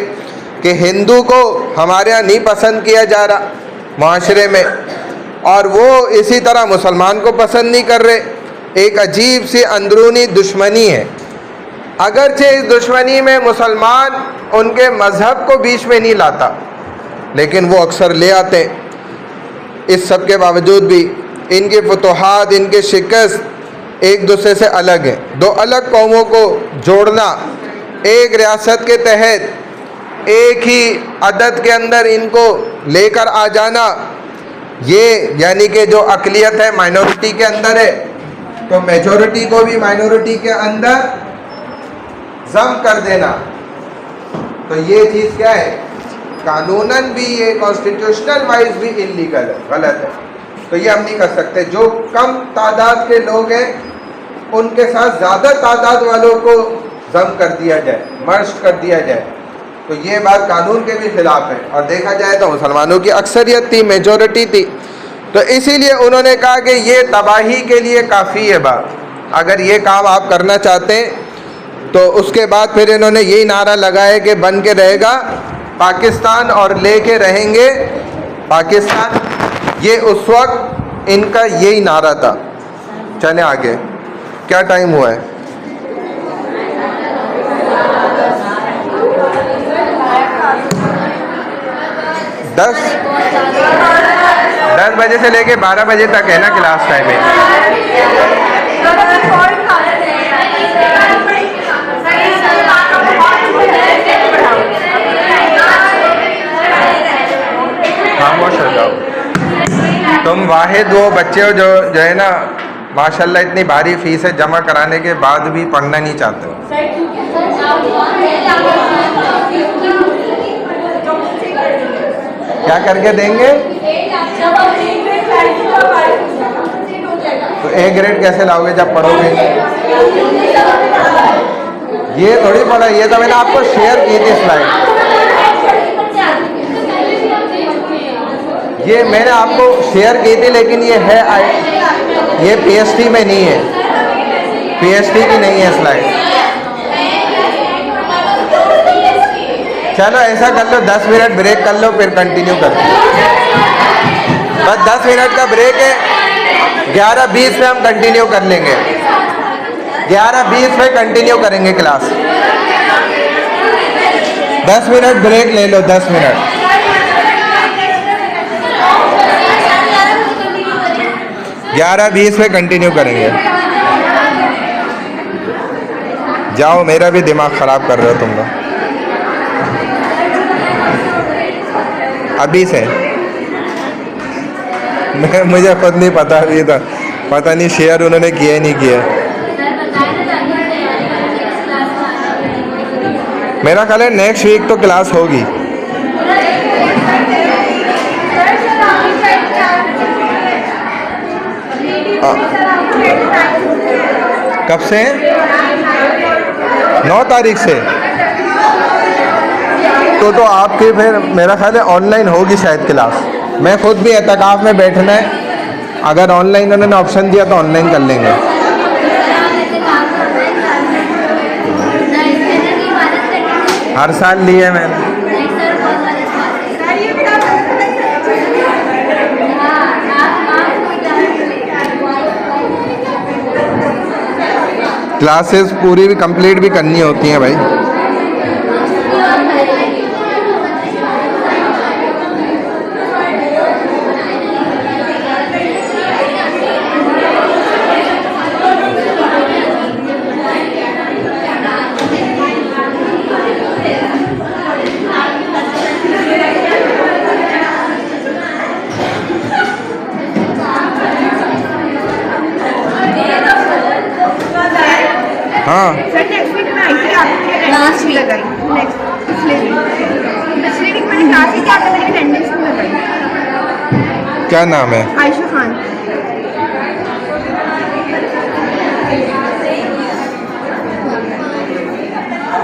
कि हिंदू को हमारे यहाँ नहीं पसंद किया जा रहा माशरे में, और वो इसी तरह मुसलमान को पसंद नहीं कर रहे। एक अजीब सी अंदरूनी दुश्मनी है। अगरचे इस दुश्मनी में मुसलमान उनके मज़हब को बीच में नहीं लाता, लेकिन वो अक्सर ले आते हैं। इस सब के बावजूद भी इनके फतूहात, इनके शिकस्त एक दूसरे से अलग है। दो अलग कौमों को जोड़ना, एक रियासत के तहत एक ही अदद के अंदर इनको लेकर आ जाना, ये यानी कि जो अक़लियत है माइनॉरिटी के अंदर है, तो मेजॉरिटी को भी माइनॉरिटी के अंदर जम कर देना, तो ये चीज़ क्या है, कानूनन भी ये कॉन्स्टिट्यूशनल वाइज भी इल्लीगल है, गलत है। तो ये हम नहीं कर सकते। जो कम तादाद के लोग हैं उनके साथ ज़्यादा तादाद वालों को जम कर दिया जाए, मर्ज कर दिया जाए, तो ये बात कानून के भी ख़िलाफ़ है। और देखा जाए तो मुसलमानों की अक्सरियत थी, मेजॉरिटी थी, तो इसीलिए उन्होंने कहा कि ये तबाही के लिए काफ़ी है बात। अगर ये काम आप करना चाहते हैं तो उसके बाद फिर इन्होंने यही नारा लगाया कि बन के रहेगा पाकिस्तान और लेके रहेंगे पाकिस्तान। ये उस वक्त इनका यही नारा था। चलें आगे, क्या टाइम हुआ है? 10 बजे से लेके 12 बजे तक है ना क्लास टाइमिंग। खामोश हो जाओ। तुम वाहिद वो बच्चे हो जो है ना माशाल्लाह इतनी भारी फीस है जमा कराने के बाद भी पढ़ना नहीं चाहते। क्या करके देंगे? तो ए ग्रेड कैसे लाओगे जब पढ़ोगे? ये थोड़ी पढ़ा, ये तो मैंने आपको शेयर की थी स्लाइड। ये मैंने आपको शेयर की थी, लेकिन ये है ये पीएचडी में नहीं है, पीएचडी की नहीं है स्लाइड। चलो ऐसा कर लो, 10 मिनट ब्रेक कर लो, फिर कंटिन्यू कर लो। बस 10 मिनट का ब्रेक है, 11:20 में हम कंटिन्यू कर लेंगे। 11:20 में कंटिन्यू करेंगे क्लास। 10 मिनट ब्रेक ले लो, 10 मिनट। 11:20 पे कंटिन्यू करेंगे। जाओ, मेरा भी दिमाग ख़राब कर रहे हो तुम लोग। अभी से मुझे खुद नहीं पता अभी तो, पता नहीं शेयर उन्होंने किया नहीं किया। मेरा ख्याल है नेक्स्ट वीक तो क्लास होगी। कब से? 9 तारीख से। तो आपकी फिर मेरा ख्याल है ऑनलाइन होगी शायद क्लास। मैं खुद भी एतकाफ़ में बैठना है, अगर ऑनलाइन उन्होंने ऑप्शन दिया तो ऑनलाइन कर लेंगे। हर साल लिए मैंने। क्लासेस पूरी भी कंप्लीट भी करनी होती हैं भाई। हाँ, सर नेक्स्ट वीक में आई थी आपकी लास्ट वीक लगाई। नेक्स्ट पिछले वीक मैंने क्लास की क्या मेरी अटेंडेंस में लगाई। क्या नाम है? आयशा खान।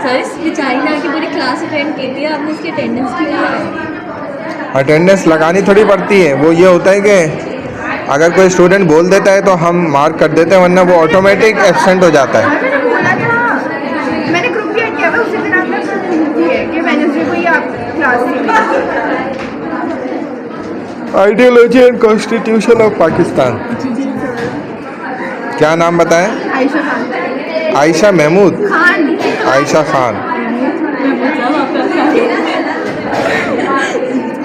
सर इस बेचारी ने आके पूरी क्लास अटेंड की थी, आपने इसकी अटेंडेंस क्यों नहीं लगाई? अटेंडेंस लगानी थोड़ी पड़ती है, वो ये होता है कि अगर कोई स्टूडेंट बोल देता है तो हम मार्क कर देते हैं, वरना वो ऑटोमेटिक एब्सेंट हो जाता है। मैंने बोला था, मैंने ग्रुप भी ऐड किया था, उसी दिन आपने दी है कि वेडनेसडे को ही आप क्लास ली। Ideology and constitution of Pakistan. क्या नाम बताएं? आयशा खान। आयशा महमूद। खान। आयशा खान।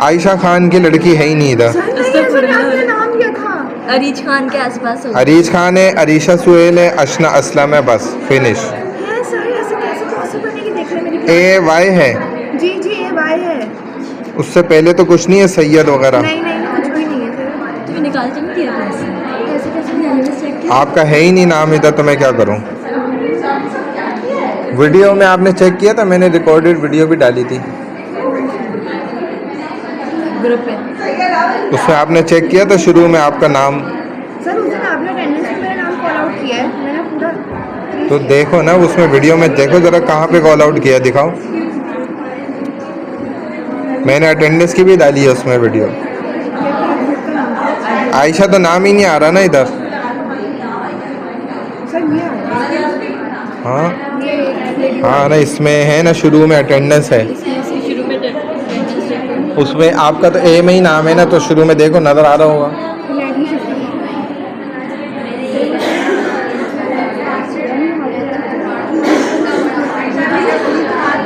आयशा खान की लड़की है ही नहीं इधर। नाम क्या था? अरीज खान के आसपास होगा। अरीज खान है, अरीशा सुहेल है, अशना असलम है, बस फिनिश। है सर, ऐसे कैसे पॉसिबल है कि देख ले मेरी AY है। जी जी AY है। उससे पहले तो कुछ नहीं है, सैयद वगैरह। नहीं नहीं कुछ भी नहीं है सर। तो निकाल के नहीं दिया था ऐसे कैसे मैंने चेक किया? आपका है ही नहीं नाम इधर, तो मैं क्या करूं? वीडियो में आपने चेक किया था, मैंने रिकॉर्डेड वीडियो भी डाली थी ग्रुप पे। उसमें आपने चेक किया तो शुरू में आपका नाम सर उस दिन आपने अटेंडेंस में मेरा नाम कॉल आउट किया है, मैंने पूरा। तो देखो ना, उसमें वीडियो में देखो जरा कहाँ पे कॉल आउट किया, दिखाओ। मैंने अटेंडेंस की भी डाली है उसमें वीडियो। आयशा तो नाम ही नहीं आ रहा ना इधर। सर ये आ रहा हाँ है। हाँ ना, इसमें है ना, शुरू में अटेंडेंस है, शुरू में अटेंडेंस चेक करो। उसमें आपका तो A में ही नाम है ना, तो शुरू में देखो नज़र आ रहा होगा।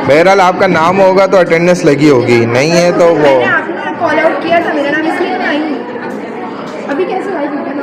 बहरहाल आपका नाम होगा तो अटेंडेंस लगी होगी, नहीं है तो वो मैंने आपने कॉल आउट किया था, मेरा नाम इसलिए नहीं आई। अभी कैसे आई बेटा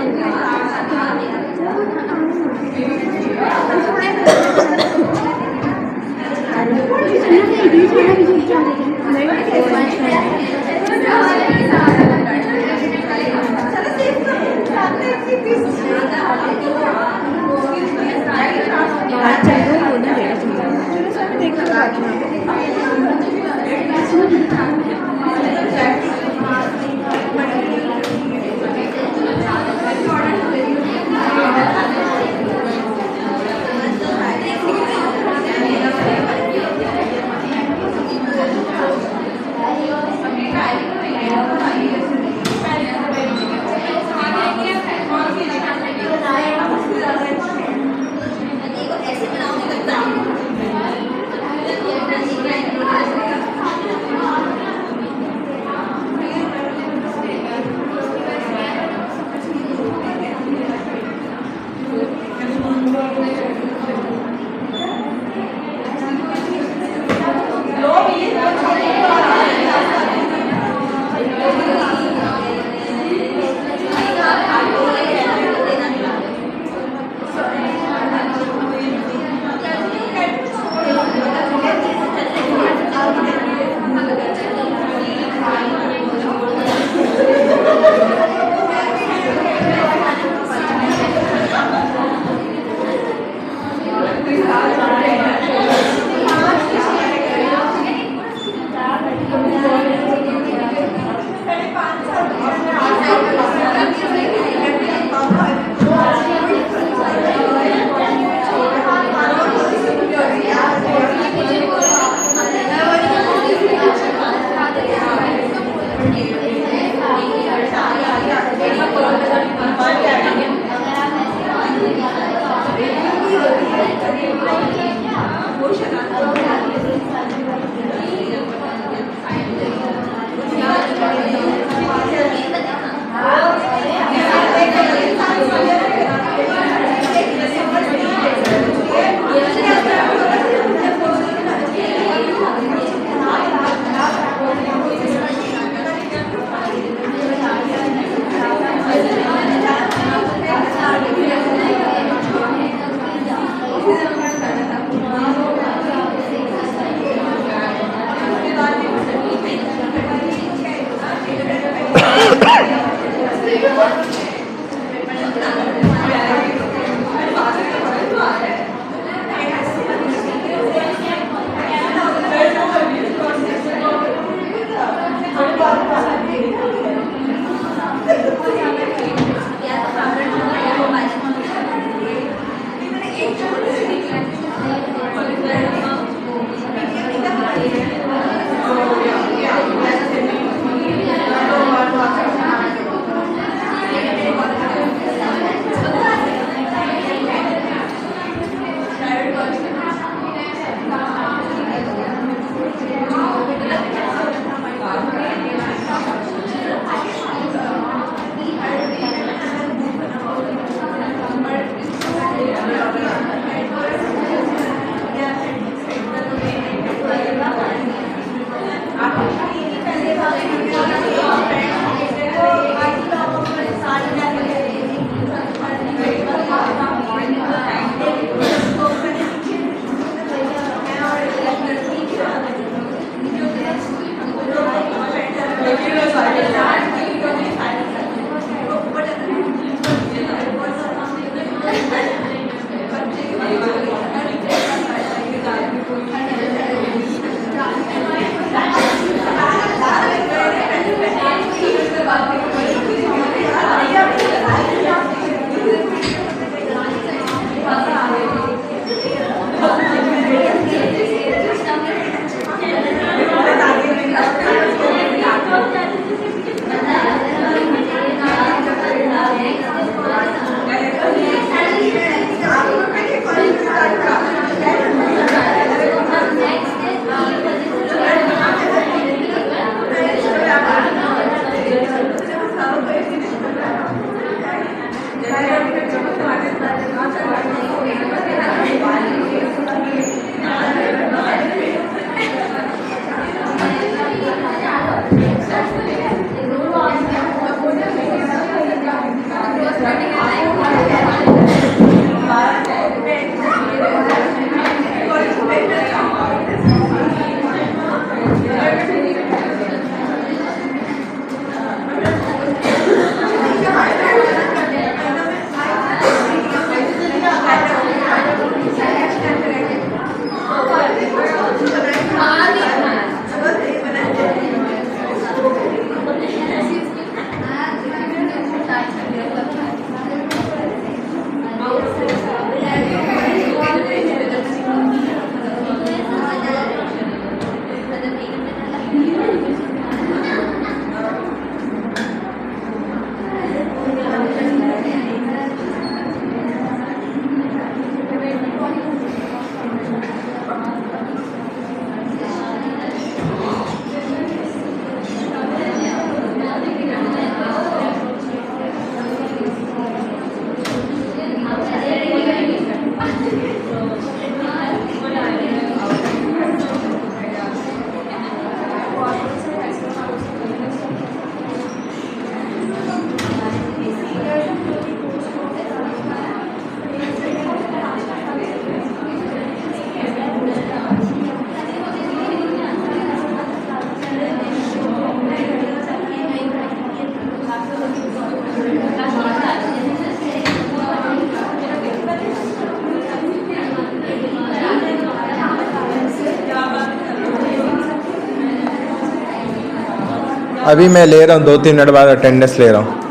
अभी मैं ले रहा हूँ, 2-3 मिनट बाद अटेंडेंस ले रहा हूँ।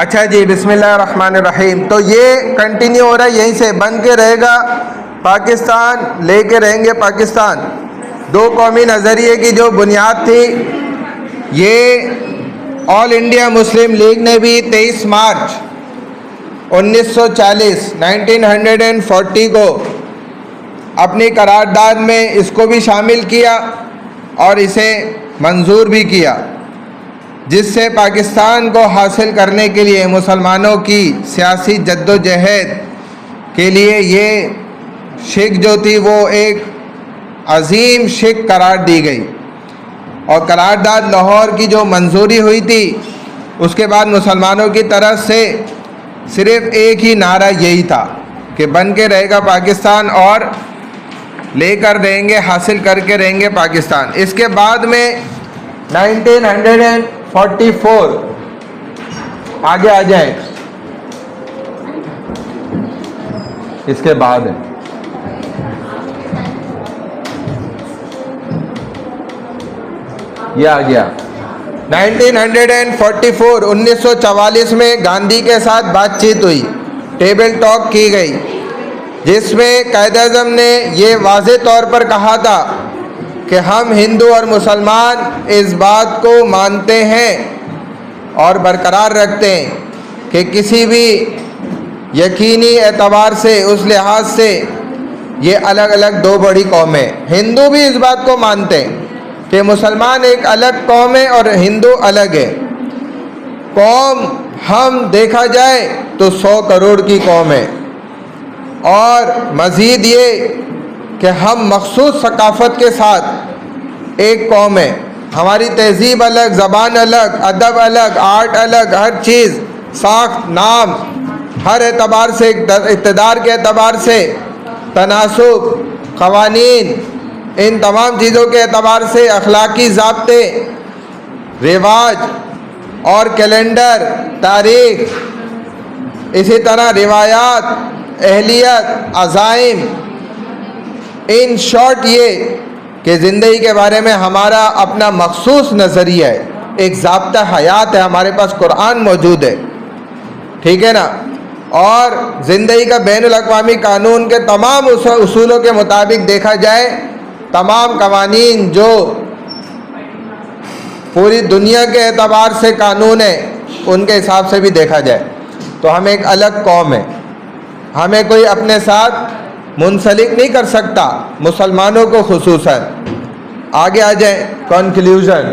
अच्छा जी, बिस्मिल्लाहिर्रहमानिर्रहीम। तो ये कंटिन्यू हो रहा है, यहीं से बन के रहेगा पाकिस्तान, लेके रहेंगे पाकिस्तान। दो कौमी नज़रिए की जो बुनियाद थी, ये ऑल इंडिया मुस्लिम लीग ने भी 23 मार्च 1940 को अपनी करारदाद में इसको भी शामिल किया और इसे मंजूर भी किया, जिससे पाकिस्तान को हासिल करने के लिए मुसलमानों की सियासी जद्दोजहद के लिए ये शिक जो थी वो एक अजीम शिक करार दी गई। और करारदाद लाहौर की जो मंजूरी हुई थी, उसके बाद मुसलमानों की तरफ से सिर्फ एक ही नारा यही था कि बन के रहेगा पाकिस्तान और लेकर रहेंगे, हासिल करके रहेंगे पाकिस्तान। इसके बाद में 1944 आगे आ जाए, इसके बाद है ये आ गया 1944 1944 में गांधी के साथ बातचीत हुई, टेबल टॉक की गई, जिसमें कायद-ए-आज़म ने ये वाज़े तौर पर कहा था कि हम हिंदू और मुसलमान इस बात को मानते हैं और बरकरार रखते हैं कि किसी भी यकीनी एतबार से, उस लिहाज से ये अलग अलग दो बड़ी कौमें। हिंदू भी इस बात को मानते हैं कि मुसलमान एक अलग कौम है और हिंदू अलग है। कौम हम देखा जाए तो 100 करोड़ की कौम है, और मज़ीद ये कि हम मखसूस सकाफ़त के साथ एक कौम है। हमारी तहज़ीब अलग, ज़बान अलग, अदब अलग, आर्ट अलग, हर चीज़, साख्त, नाम, हर एतबार से, इक़्तिदार के एतबार से, तनासुब, क़वानीन, इन तमाम चीज़ों के एतबार से, अखलाकी ज़ाब्ते, रिवाज और कैलेंडर, तारीख़, इसी तरह रिवायात, अहलियत, अज़ाइम, इन शॉर्ट ये कि ज़िंदगी के बारे में हमारा अपना मखसूस नज़रिया है, एक ज़ाब्ता हयात है, हमारे पास कुरान मौजूद है, ठीक है ना। और ज़िंदगी का बैनुल अक़वामी कानून के तमाम उसूलों के मुताबिक देखा जाए, तमाम कवानीन जो पूरी दुनिया के एतबार से कानून है, उनके हिसाब से भी देखा जाए तो हम एक अलग कौम है। हमें कोई अपने साथ मुंसलिक नहीं कर सकता, मुसलमानों को खुसूसन। आगे आ जाए, कंक्लूजन।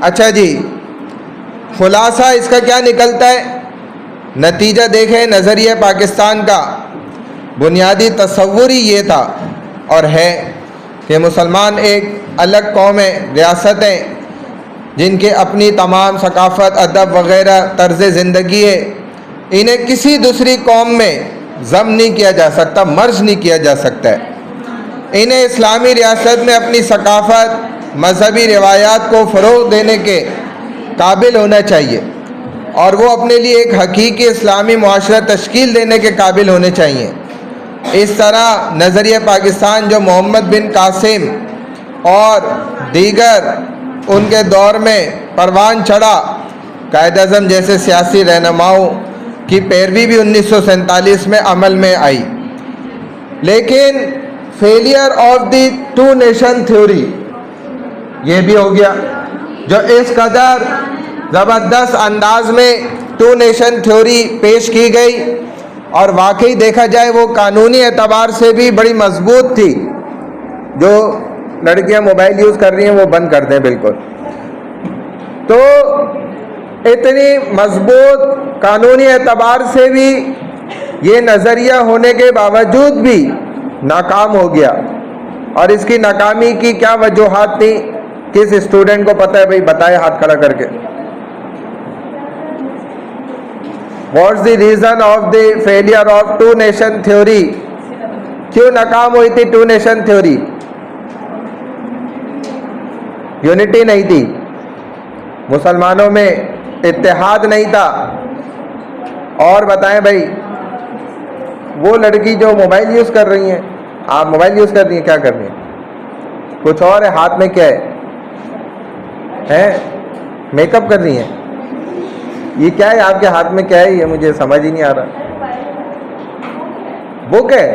अच्छा जी, खुलासा इसका क्या निकलता है? नतीजा देखें, नज़रिया पाकिस्तान का बुनियादी तसव्वुर ही ये था और है कि मुसलमान एक अलग कौम है, रियासत है, जिनके अपनी तमाम सकाफ़त, अदब वग़ैरह, तर्ज़ ज़िंदगी है। इन्हें किसी दूसरी कौम में ज़म नहीं किया जा सकता, मर्ज नहीं किया जा सकता है। इन्हें इस्लामी रियासत में अपनी सकाफ़त, मजहबी रिवायात को फ़रोग़ देने के काबिल होना चाहिए, और वो अपने लिए एक हकीकी इस्लामी मुआशरा तश्कील देने के काबिल होने चाहिए। इस तरह नज़रिया पाकिस्तान जो मोहम्मद बिन कासिम और दीगर उनके दौर में परवान चढ़ा, कायद-ए-आज़म जैसे सियासी रहनुमाओं की पैरवी भी 1947 में अमल में आई। लेकिन failure of the two nation theory ये भी हो गया, जो इस कदर ज़बरदस्त अंदाज में टू नेशन थ्योरी पेश की गई, और वाकई देखा जाए वो कानूनी एतबार से भी बड़ी मजबूत थी। जो लड़कियां मोबाइल यूज़ कर रही हैं वो बंद कर दें बिल्कुल। तो इतनी मजबूत कानूनी एतबार से भी ये नज़रिया होने के बावजूद भी नाकाम हो गया। और इसकी नाकामी की क्या वजूहात थी? किस स्टूडेंट को पता है भाई? बताए हाथ खड़ा करके। What's the reason of the failure of two nation theory? क्यों नाकाम हुई थी टू नेशन थ्योरी? यूनिटी नहीं थी, मुसलमानों में इत्तेहाद नहीं था। और बताएं भाई, वो लड़की जो मोबाइल यूज़ कर रही हैं, आप मोबाइल यूज़ कर रही हैं, क्या कर रही हैं? कुछ और है, हाथ में क्या है? है मेकअप कर रही हैं? ये क्या है आपके हाथ में, क्या है ये? मुझे समझ ही नहीं आ रहा। बुक है?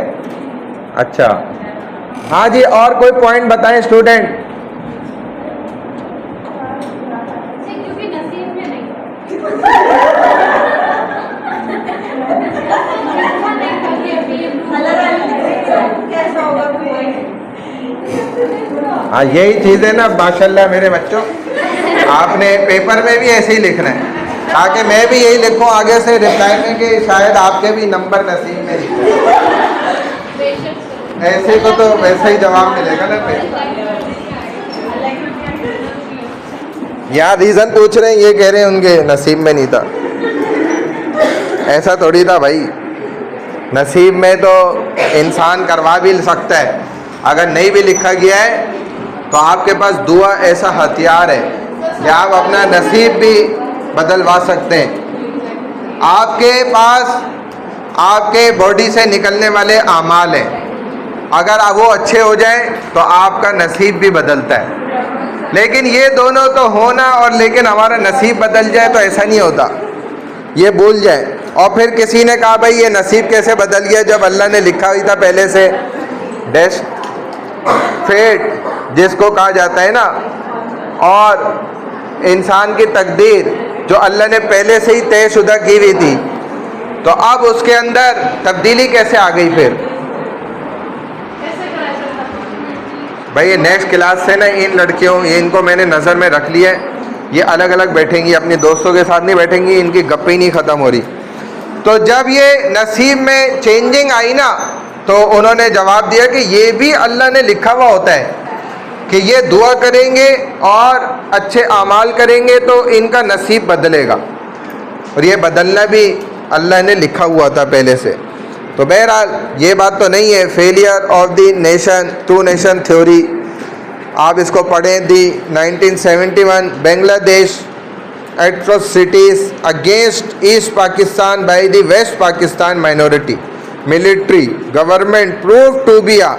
अच्छा हाँ जी, और कोई पॉइंट बताएं स्टूडेंट। क्योंकि नसीब में नहीं कैसा होगा कोई? हाँ यही चीज़ है ना माशाल्लाह मेरे बच्चों, आपने पेपर में भी ऐसे ही लिखना है ताकि मैं भी यही लिखूं आगे से रिप्लाई में कि शायद आपके भी नंबर नसीब में लिखे। ऐसे को तो वैसे ही जवाब मिलेगा ना फिर। यहाँ रीज़न पूछ रहे हैं, ये कह रहे हैं उनके नसीब में नहीं था। ऐसा थोड़ी था भाई, नसीब में तो इंसान करवा भी सकता है। अगर नहीं भी लिखा गया है तो आपके पास दुआ ऐसा हथियार है कि आप अपना नसीब भी बदलवा सकते हैं। आपके पास आपके बॉडी से निकलने वाले आमाल हैं, अगर वो अच्छे हो जाए तो आपका नसीब भी बदलता है। लेकिन ये दोनों तो होना और लेकिन हमारा नसीब बदल जाए तो ऐसा नहीं होता, ये भूल जाए। और फिर किसी ने कहा भाई ये नसीब कैसे बदल गया जब अल्लाह ने लिखा हुई था पहले से। डैश फेट जिसको कहा जाता है ना, और इंसान की तकदीर जो अल्लाह ने पहले से ही तयशुदा की हुई थी, तो अब उसके अंदर तब्दीली कैसे आ गई फिर? भाई ये नेक्स्ट क्लास से ना इन लड़कियों, ये इनको मैंने नज़र में रख लिया है, ये अलग अलग बैठेंगी, अपने दोस्तों के साथ नहीं बैठेंगी, इनकी गप्पे ही नहीं ख़त्म हो रही। तो जब ये नसीब में चेंजिंग आई ना, तो उन्होंने जवाब दिया कि ये भी अल्लाह ने लिखा हुआ होता है कि ये दुआ करेंगे और अच्छे आमाल करेंगे तो इनका नसीब बदलेगा, और ये बदलना भी अल्लाह ने लिखा हुआ था पहले से। तो बहरहाल ये बात तो नहीं है। Failure of the nation, two nation theory, आप इसको पढ़ें। दी 1971 Bangladesh atrocities against East Pakistan by the West Pakistan minority military government proved to be a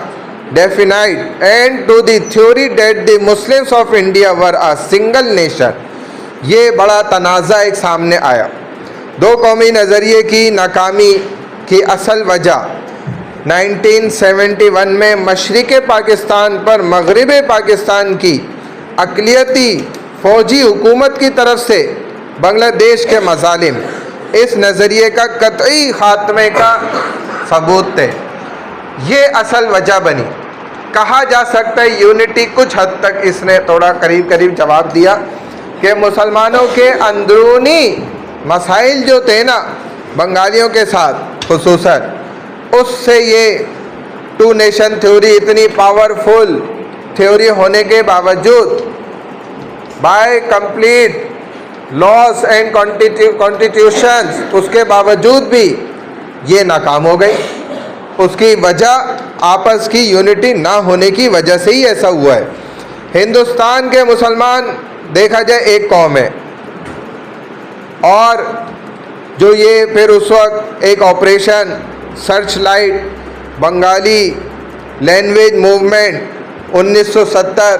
definite end to the theory that the Muslims of India were a single nation। ये बड़ा तनाज़ा एक सामने आया। दो कौमी नज़रिए की नाकामी की असल वजह 1971 में मशरिक़ पाकिस्तान पर मग़रिब पाकिस्तान की अक़लियती फ़ौजी हुकूमत की तरफ से बांग्लादेश के मज़ालिम, इस नज़रिए का कतई ख़ात्मे का सबूत थे। ये असल वजह बनी। कहा जा सकता है यूनिटी, कुछ हद तक इसने थोड़ा करीब करीब जवाब दिया कि मुसलमानों के अंदरूनी मसाइल जो थे ना बंगालियों के साथ खुसूसन, उससे ये टू नेशन थ्योरी इतनी पावरफुल थ्योरी होने के बावजूद by complete loss and constitutions, उसके बावजूद भी ये नाकाम हो गई। उसकी वजह आपस की यूनिटी ना होने की वजह से ही ऐसा हुआ है। हिंदुस्तान के मुसलमान देखा जाए एक कौम है, और जो ये फिर उस वक्त एक operation search light, Bengali language movement 1970,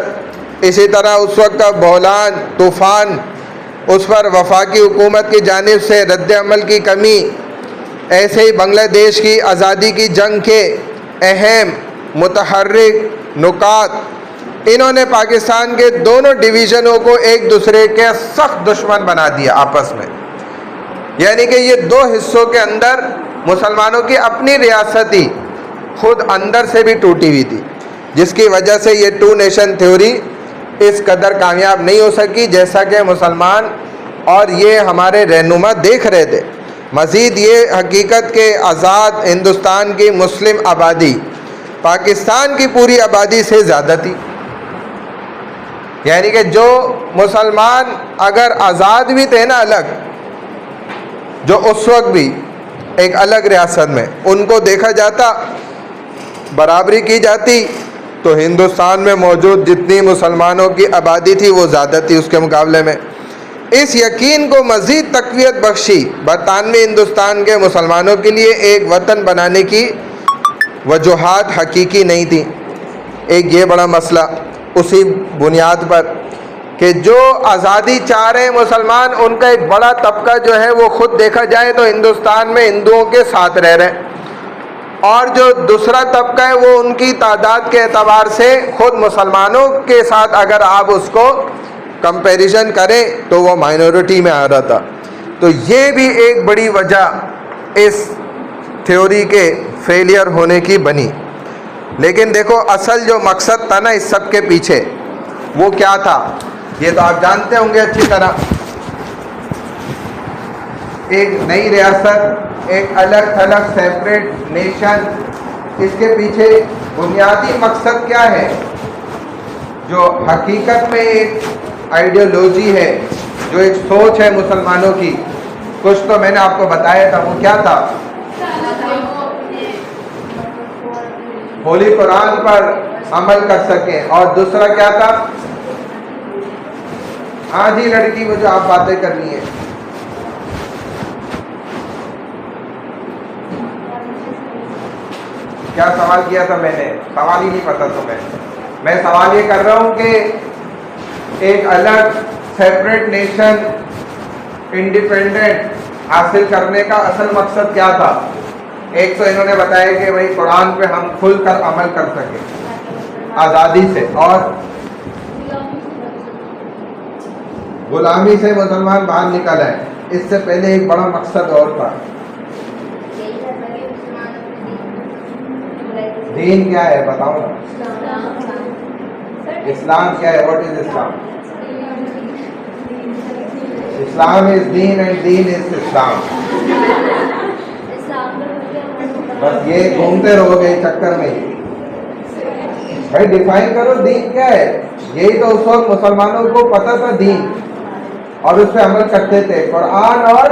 इसी तरह उस वक्त का बोलान तूफ़ान, उस पर वफाकी हुकूमत की जानिब से रद्द अमल की कमी, ऐसे ही बांग्लादेश की आज़ादी की जंग के अहम मुतहर्रिक नुकात, इन्होंने पाकिस्तान के दोनों डिवीज़नों को एक दूसरे के सख्त दुश्मन बना दिया आपस में। यानी कि ये दो हिस्सों के अंदर मुसलमानों की अपनी रियासत ही खुद अंदर से भी टूटी हुई थी, जिसकी वजह से ये टू नेशन थ्योरी इस कदर कामयाब नहीं हो सकी जैसा कि मुसलमान और ये हमारे रहनुमा देख रहे थे। मज़ीद ये हकीकत के आज़ाद हिंदुस्तान की मुस्लिम आबादी पाकिस्तान की पूरी आबादी से ज़्यादा थी। यानी कि जो मुसलमान अगर आज़ाद भी थे ना अलग, जो उस वक्त भी एक अलग रियासत में, उनको देखा जाता, बराबरी की जाती, तो हिंदुस्तान में मौजूद जितनी मुसलमानों की आबादी थी वो ज़्यादा थी उसके मुकाबले में। इस यकीन को मज़ीद तक़वियत बख्शी बरतानवी हिंदुस्तान के मुसलमानों के लिए एक वतन बनाने की वजूहात हकीकी नहीं थी। एक ये बड़ा मसला, उसी बुनियाद पर कि जो आज़ादी चाह रहे हैं मुसलमान, उनका एक बड़ा तबका जो है वो खुद देखा जाए तो हिंदुस्तान में हिंदुओं के साथ रह रहे हैं, और जो दूसरा तबका है वो उनकी तादाद के एतबार से खुद मुसलमानों के साथ अगर आप उसको कंपैरिजन करें तो वो माइनॉरिटी में आ रहा था। तो ये भी एक बड़ी वजह इस थ्योरी के फेलियर होने की बनी। लेकिन देखो असल जो मकसद था ना इस सब के पीछे, वो क्या था, ये तो आप जानते होंगे अच्छी तरह। एक नई रियासत, एक अलग थलग सेपरेट नेशन, इसके पीछे बुनियादी मकसद क्या है, जो हकीकत में एक आइडियोलॉजी है, जो एक सोच है मुसलमानों की, कुछ तो मैंने आपको बताया था। वो क्या था, होली कुरान पर अमल कर सके, और दूसरा क्या था, हाँ जी लड़की वो जो आप बातें करनी है, क्या सवाल किया था मैंने, सवाल ही नहीं पता तुम्हें। मैं सवाल ये कर रहा हूं कि एक अलग सेपरेट नेशन, इंडिपेंडेंट हासिल करने का असल मकसद क्या था। एक तो इन्होंने बताया कि भाई कुरान पे हम खुलकर अमल कर सके आज़ादी से, और गुलामी से मुसलमान बाहर निकल आए। इससे पहले एक बड़ा मकसद और था। दीन क्या है बताओ ना, इस्लाम क्या है, what is Islam? Islam is Deen and Deen is इस्लाम। बस ये घूमते रहोगे चक्कर में ही। भाई डिफाइन करो दीन क्या है। यही तो उस वक्त मुसलमानों को पता था दीन, और उस पर अमल करते थे। कुरान और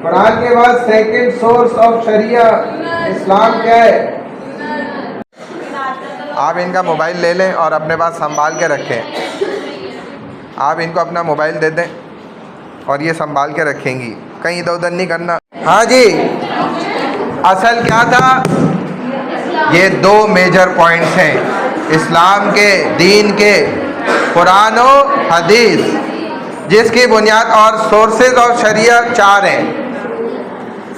कुरान के बाद सेकंड सोर्स ऑफ शरिया इस्लाम क्या है। आप इनका मोबाइल ले लें और अपने पास संभाल के रखें। आप इनको अपना मोबाइल दे दें और ये संभाल के रखेंगी, कहीं इधर उधर नहीं करना। हाँ जी, असल क्या था, ये दो मेजर पॉइंट्स हैं इस्लाम के, दीन के, कुरान और हदीस, जिसकी बुनियाद और सोर्सेज ऑफ शरिया 4 हैं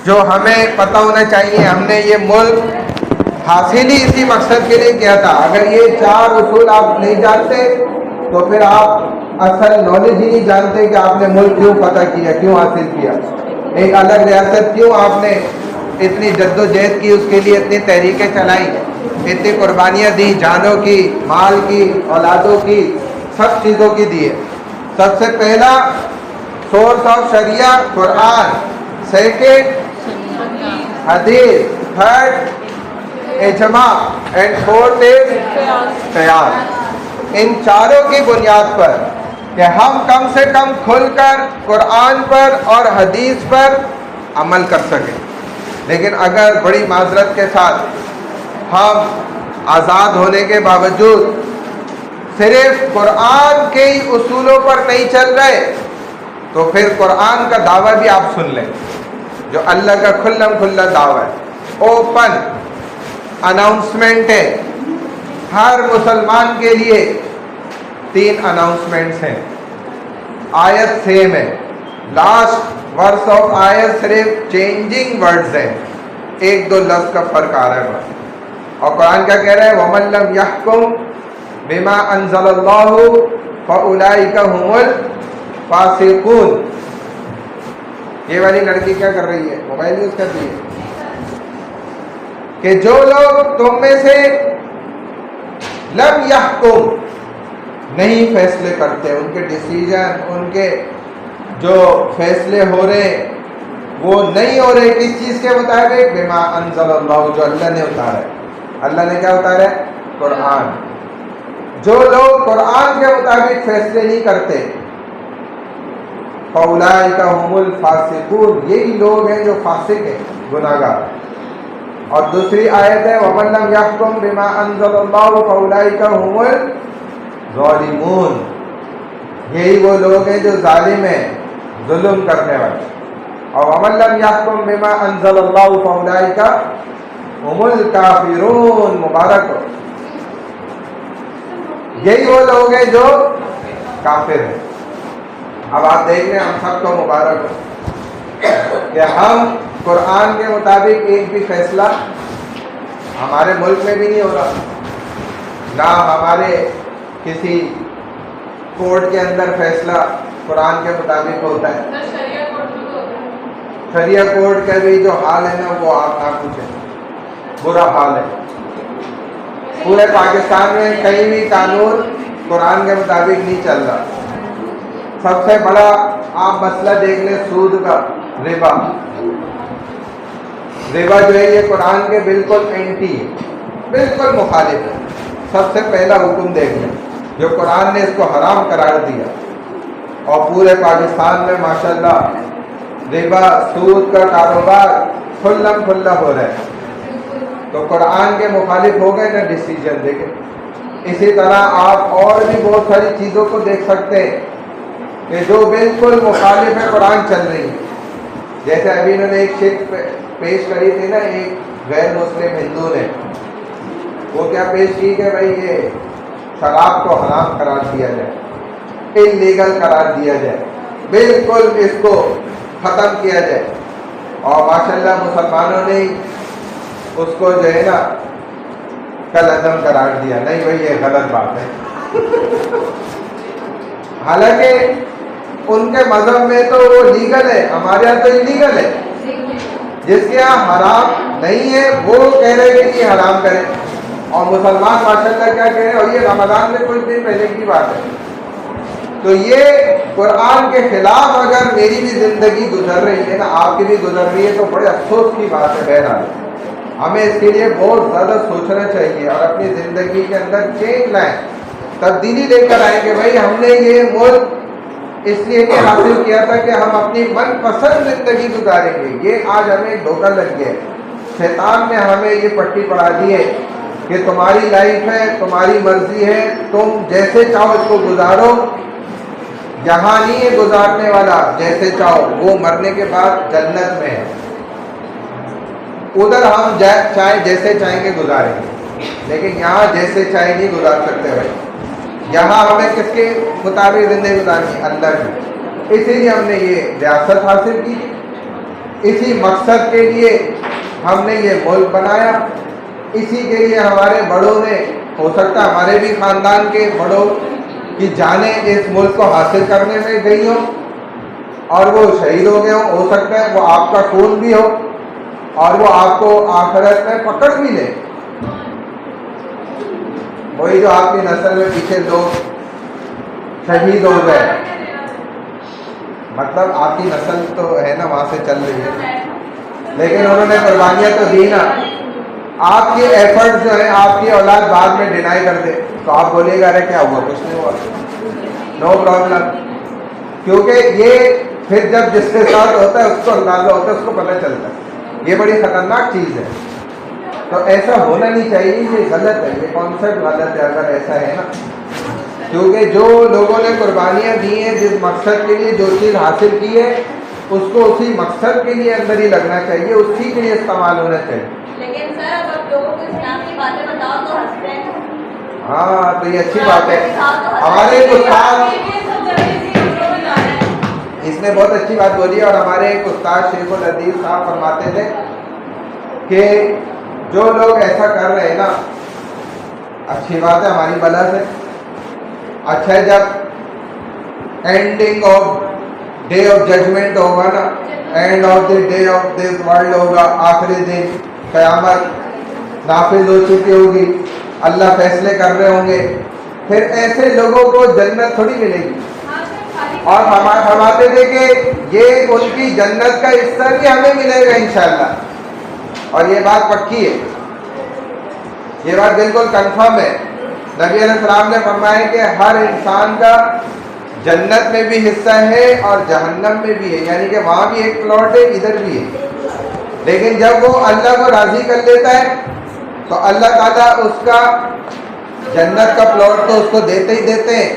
जो हमें पता होना चाहिए। हमने ये मुल्क हासिल ही इसी मकसद के लिए किया था। अगर ये 4 उसूल आप नहीं जानते तो फिर आप असल नॉलेज ही नहीं जानते कि आपने मुल्क क्यों पता किया, क्यों हासिल किया, एक अलग रियासत क्यों आपने इतनी जद्दोजहद की, उसके लिए इतनी तहरीकें चलाई, इतनी कुर्बानियाँ दी, जानों की, माल की, औलादों की, सब चीज़ों की दी है। सबसे पहला सोर्स ऑफ शरिया कुरान, सेकेंड हदीस, थर्ड इजमा एंड फोर्थ इज क़यास। इन चारों की बुनियाद पर कि हम कम से कम खुलकर कुरान पर और हदीस पर अमल कर सकें। लेकिन अगर बड़ी माजरत के साथ हम आज़ाद होने के बावजूद सिर्फ कुरान के ही उसूलों पर नहीं चल रहे, तो फिर कुरान का दावा भी आप सुन लें, जो अल्लाह का खुल्लम खुल्ला दावा है, ओपन अनाउंसमेंट है हर मुसलमान के लिए। 3 अनाउंसमेंट्स हैं, आयत सेम है, लास्ट वर्स ऑफ आयत सिर्फ चेंजिंग वर्ड्स हैं, 1-2 लफ्ज़ का फर्क आ रहा है बस। और कुरान क्या कह रहा है, वमन लम यहकुम बिमा अंज़लल्लाहु फउलाइका हुमुल फासिकून। ये वाली लड़की क्या कर रही है, मोबाइल यूज कर रही है, कि जो लोग तुम में से लम यहकुम नहीं फैसले करते, उनके डिसीजन, उनके जो फैसले हो रहे वो नहीं हो रहे किस चीज़ के मुताबिक, बिमा अंज़लल्लाहु, जो अल्लाह ने उतारा है। अल्लाह ने क्या उतारा है, कुरान। जो लोग कुरान के मुताबिक फैसले नहीं करते, फउलाइका हुमुल फासिकून, यही लोग हैं जो फासिक हैं, गुनाहगार। और दूसरी आयत है, वमन लम यहकुम बिमा अंज़लल्लाहु फउलाइका हुमुल ज़ालिमून, यही वो लोग हैं जो जालिम हैं, जुल्म करने वाले। और वमन लम यहकुम बिमा अंज़लल्लाहु फउलाइका हुमुल काफिरून, मुबारक हो। यही वो लोग हैं जो काफिर हैं। अब आप देख रहे हैं, हम सबको मुबारक हो कि हम कुरान के मुताबिक एक भी फैसला हमारे मुल्क में भी नहीं हो रहा, ना हमारे किसी कोर्ट के अंदर फैसला कुरान के मुताबिक होता है। शरिया कोर्ट का भी जो हाल है ना, वो आप ना पूछें, बुरा हाल है। पूरे पाकिस्तान में कहीं भी कानून कुरान के मुताबिक नहीं चल रहा। सबसे बड़ा आप मसला देख लें सूद का, रिबा। रिबा जो है ये कुरान के बिल्कुल एंटी है, बिल्कुल मुखालिफ है। सबसे पहला हुक्म देख लें जो कुरान ने इसको हराम करार दिया, और पूरे पाकिस्तान में माशाल्लाह रिबा सूद का कारोबार खुल्लम खुल्ला हो रहा है। तो कुरान के मुखालिफ हो गए ना डिसीजन। देखें, इसी तरह आप और भी बहुत सारी चीज़ों को देख सकते हैं कि जो बिल्कुल मुखालिफ है कुरान चल रही है। जैसे अभी इन्होंने एक शिक पेश करी थी ना, एक गैर मुस्लिम हिंदू ने, वो क्या पेश की कि भाई ये शराब को हराम करार दिया जाए, इल्लीगल करार दिया जाए, बिल्कुल इसको ख़त्म किया जाए। और माशाल्लाह मुसलमानों ने उसको जो है ना कल अदम करार दिया। नहीं भाई ये गलत बात है। हालांकि उनके मजहब में तो वो लीगल है, हमारे यहाँ तो इलीगल है। जिसके यहाँ हराम नहीं है वो कह रहे हैं कि हराम करें, और मुसलमान माशाल्लाह क्या कह रहे हैं, और ये रमजान में कुछ दिन पहले की बात है। तो ये कुरान के खिलाफ अगर मेरी भी जिंदगी गुजर रही है ना, आपकी भी गुजर रही है, तो बड़े अफसोस की बात है। बहरहाल हमें इसके लिए बहुत ज़्यादा सोचना चाहिए और अपनी ज़िंदगी के अंदर चेंज लाएं, तब्दीली लेकर आए कि भाई हमने ये मुल्क इसलिए नहीं हासिल किया था कि हम अपनी मनपसंद ज़िंदगी गुजारेंगे। ये आज हमें धोखा लग गया। शैतान ने हमें ये पट्टी पढ़ा दी है कि तुम्हारी लाइफ है, तुम्हारी मर्जी है, तुम जैसे चाहो इसको गुजारो। यहाँ नहीं है गुजारने वाला जैसे चाहो, वो मरने के बाद जन्नत में है। उधर हम चाहे जैसे चाहेंगे गुजारेंगे, लेकिन यहाँ जैसे चाहे नहीं गुजार सकते भाई। यहाँ हमें किसके मुताबिक जिंदगी गुजारनी है? अल्लाह की। इसीलिए हमने ये रियासत हासिल की, इसी मकसद के लिए हमने ये मुल्क बनाया, इसी के लिए हमारे बड़ों ने, हो सकता है हमारे भी ख़ानदान के बड़ों की जानें इस मुल्क को हासिल करने में गई हो और वो शहीद हो गए हो सकता है वो आपका खून भी हो और वो आपको आखिरत में पकड़ भी ले। वही जो आपकी नस्ल में पीछे लोग शहीद हो गए, मतलब आपकी नस्ल तो है ना वहाँ से चल रही है, लेकिन उन्होंने कुर्बानियाँ तो दी ना। आपके एफर्ट जो है, आपकी औलाद बाद में डिनाई कर दे तो आप बोलिएगा अरे क्या हुआ, कुछ नहीं हुआ, नो प्रॉब्लम। क्योंकि ये फिर जब जिसके साथ होता है उसको अंदाजा होता है, उसको पता चलता है। ये बड़ी खतरनाक चीज़ है, तो ऐसा होना नहीं चाहिए। ये गलत है, ये कॉन्सेप्ट गलत है अगर ऐसा है ना। क्योंकि जो लोगों ने कुर्बानियाँ दी हैं, जिस मकसद के लिए जो चीज़ हासिल की है, उसको उसी मकसद के लिए अंदर ही लगना चाहिए, उसी के लिए इस्तेमाल होना चाहिए। लेकिन सर अगर लोगों को इस्लाम की बातें बताओ तो हंसते हैं। हाँ, तो ये अच्छी बात है। हमारे उस्ताद, इसने बहुत अच्छी बात बोली, और हमारे एक उस्ताद शेखुल अदीब साहब फरमाते थे कि जो लोग ऐसा कर रहे हैं ना, अच्छी बात है, हमारी भला से अच्छा है। जब ending of day of judgement होगा ना, end of the day of this world होगा, आखिरी दिन क़यामत नाफिज हो चुकी होगी, अल्लाह फैसले कर रहे होंगे, फिर ऐसे लोगों को जन्नत थोड़ी मिलेगी। और फरमाते थे कि ये उनकी जन्नत का हिस्सा भी हमें मिलेगा इंशाअल्लाह, और ये बात पक्की है, ये बात बिल्कुल कंफर्म है। नबी अलैहिस्सलाम ने फरमाया कि हर इंसान का जन्नत में भी हिस्सा है और जहन्नम में भी है, यानी कि वहाँ भी एक प्लॉट है, इधर भी है। लेकिन जब वो अल्लाह को राज़ी कर लेता है तो अल्लाह ताला उसका जन्नत का प्लॉट तो उसको देते ही देते हैं,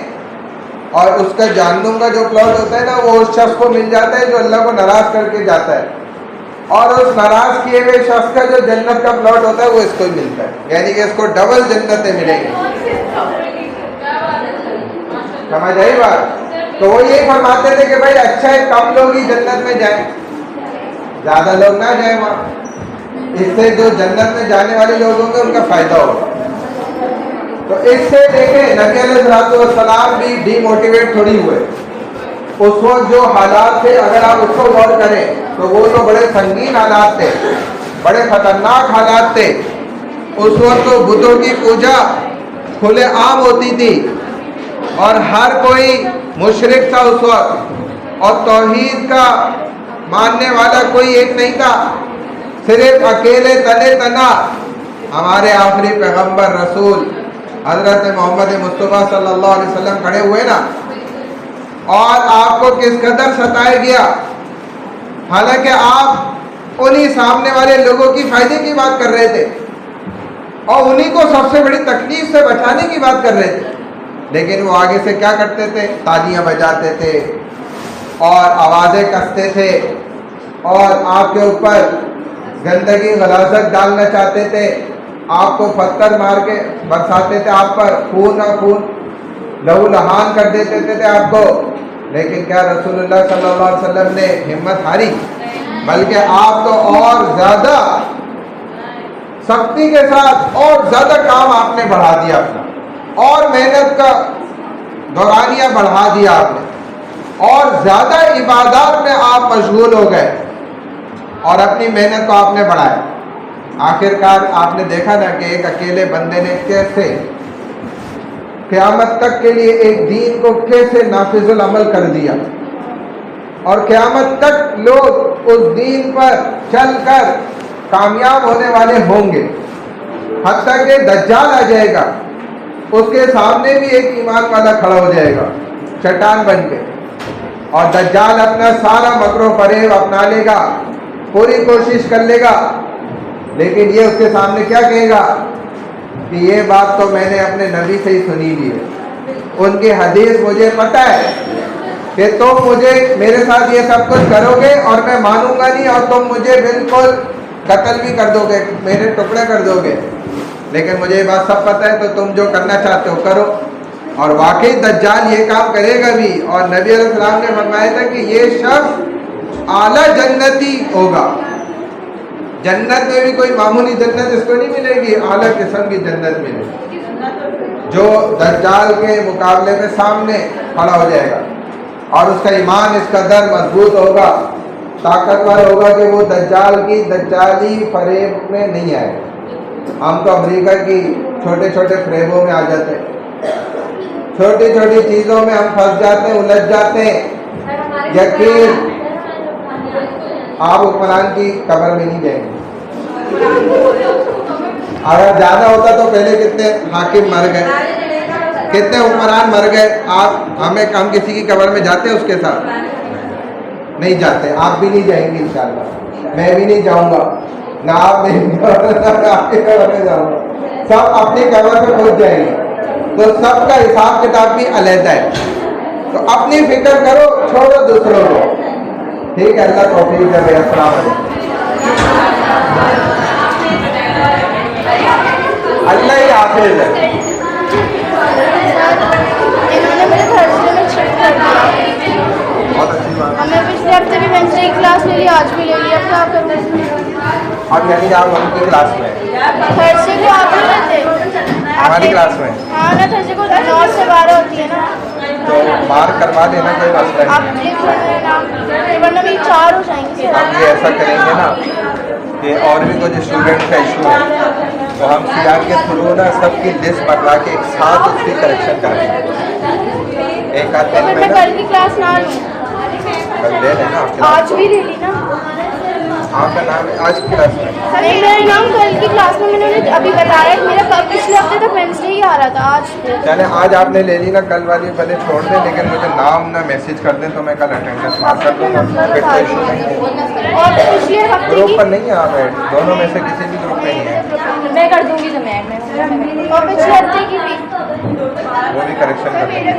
और उसका जहन्नुम का जो प्लॉट होता है ना, वो उस शख्स को मिल जाता है जो अल्लाह को नाराज़ करके जाता है, और उस नाराज़ किए हुए शख्स का जो जन्नत का प्लॉट होता है वो इसको ही मिलता है, यानी कि इसको डबल जन्नतें मिलेंगी। समझ आई बात? तो वो यही फरमाते थे कि भाई अच्छा है कम लोग ही जन्नत में जाएं, ज्यादा लोग ना जाएं वहां, इससे जो जन्नत में जाने वाले लोग होंगे उनका फायदा होगा। तो इससे देखें नबी अलैहिस्सलाम भी डीमोटिवेट थोड़ी हुए। उस वक्त जो हालात थे अगर आप उसको गौर करें तो वो तो बड़े संगीन हालात थे, बड़े खतरनाक हालात थे। उस वक्त तो बुतों की पूजा खुले आम होती थी और हर कोई मुशरिक था उस वक्त, और तौहीद का मानने वाला कोई एक नहीं था। सिर्फ अकेले तने तना हमारे आखिरी पैगंबर रसूल हजरत मोहम्मद मुस्तफ़ा सल्लल्लाहु अलैहि वसल्लम खड़े हुए ना, और आपको किस कदर सताया गया, हालांकि आप उन्हीं सामने वाले लोगों की फायदे की बात कर रहे थे और उन्हीं को सबसे बड़ी तकलीफ से बचाने की बात कर रहे थे, लेकिन वो आगे से क्या करते थे, तालियां बजाते थे और आवाज़ें कसते थे और आपके ऊपर गंदगी गलाजत डालना चाहते थे, आपको पत्थर मार के बरसाते थे, आप पर खून ना खून लहू लहान कर देते थे आपको। लेकिन क्या रसूलुल्लाह सल्लल्लाहु अलैहि वसल्लम ने हिम्मत हारी, बल्कि आप तो और ज़्यादा सख्ती के साथ और ज़्यादा काम आपने बढ़ा दिया अपना, और मेहनत का दौरानिया बढ़ा दिया आपने, और ज़्यादा इबादत में आप मशगूल हो गए और अपनी मेहनत को आपने बढ़ाया। आखिरकार आपने देखा ना कि एक अकेले बंदे ने कैसे क़यामत तक के लिए एक दीन को कैसे नाफिजुल अमल कर दिया, और क़यामत तक लोग उस दीन पर चलकर कामयाब होने वाले होंगे। हत्ता कि दज्जाल आ जाएगा, उसके सामने भी एक ईमान वाला खड़ा हो जाएगा चट्टान बन के, और दज्जाल अपना सारा मकरो फरेब अपना लेगा, पूरी कोशिश कर लेगा, लेकिन ये उसके सामने क्या कहेगा कि ये बात तो मैंने अपने नबी से ही सुनी ली है, उनकी हदीस मुझे पता है कि तुम मुझे मेरे साथ ये सब कुछ करोगे और मैं मानूंगा नहीं, और तुम मुझे बिल्कुल कत्ल भी कर दोगे, मेरे टुकड़े कर दोगे, लेकिन मुझे ये बात सब पता है, तो तुम जो करना चाहते हो करो। और वाकई दज्जाल ये काम करेगा भी, और नबी अलैहि सलाम ने फरमाया था कि ये शख्स आला जन्नती होगा। जन्नत में भी कोई मामूली जन्नत इसको नहीं मिलेगी, आला किस्म की जन्नत मिलेगी, जो दज्जाल के मुकाबले में सामने खड़ा हो जाएगा, और उसका ईमान इस कदर मजबूत होगा, ताकतवर होगा कि वो दज्जाल की दज्जाली फरेब में नहीं आएगा। हम तो अमेरिका की छोटे छोटे फरेबों में आ जाते हैं, छोटी छोटी चीज़ों में हम फंस जाते हैं, उलझ जाते हैं। यकीन आप हुक्मरान की कब्र में नहीं जाएंगे। अगर ज़्यादा होता तो पहले कितने हाकिम मर गए, कितने हुक्मरान मर गए। हम किसी की कब्र में जाते हैं उसके साथ? नहीं जाते। आप भी नहीं जाएंगे इंशाल्लाह, मैं भी नहीं जाऊंगा, ना आप आपके कब्र में जाऊंगा, सब अपनी कब्र में पहुंच जाएंगे। तो सबका हिसाब किताब भी अलग है, तो अपनी फिक्र करो, छोड़ो दूसरों को। ठीक है, अल्लाह तौफीक दे। अस्सलाम वालेकुम। अल्लाह ही हाफिज़ है। इन्होंने मेरे थर्सडे में शिफ्ट कर दिया। बहुत अच्छी बात। हमें पिछले हफ्ते भी वेंसडे की क्लास ले ली, आज भी ले लिया। क्या करना है? अब यानी कि आप उनकी क्लास में थर्सडे को आप नहीं रहते हमारी क्लास में? हाँ ना, थर्सडे को 9 से 12 होती है ना, तो मार्क करवा देना, कोई मसला आप नहीं। लिख लेना नाम, वरना भी 4 हो जाएंगे। हम ये ऐसा करेंगे ना कि और भी कुछ स्टूडेंट का इशू है, तो हम सीआर के थ्रू ना सबकी लिस्ट बनवा के एक साथ उसकी करेक्शन करेंगे। एक आध तो दिन फिर में मैं कल की क्लास ना लूँ? कल ले लेना आपके आज भी ले ली ना। आपका नाम है आज की क्लास में? नहीं, मेरा नाम कल की क्लास में मैंने उन्हें अभी बताया। मेरा पिछले हफ्ते तक वेंसडे ही आ रहा था, आज चले आज आपने ले ली ना, कल वाली भले छोड़ दें, लेकिन मुझे नाम ना मैसेज कर दें तो मैं कल अटेंडेंस मार कर दूँगा, फिर कोई इशू नहीं है। और पिछले हफ्ते ग्रुप की पर नहीं है आप ऐड, दोनों में से किसी भी ग्रुप में नहीं है। मैं कर दूंगी तो मैं और पिछले हफ्ते की भी वो भी करेक्शन कर देंगे।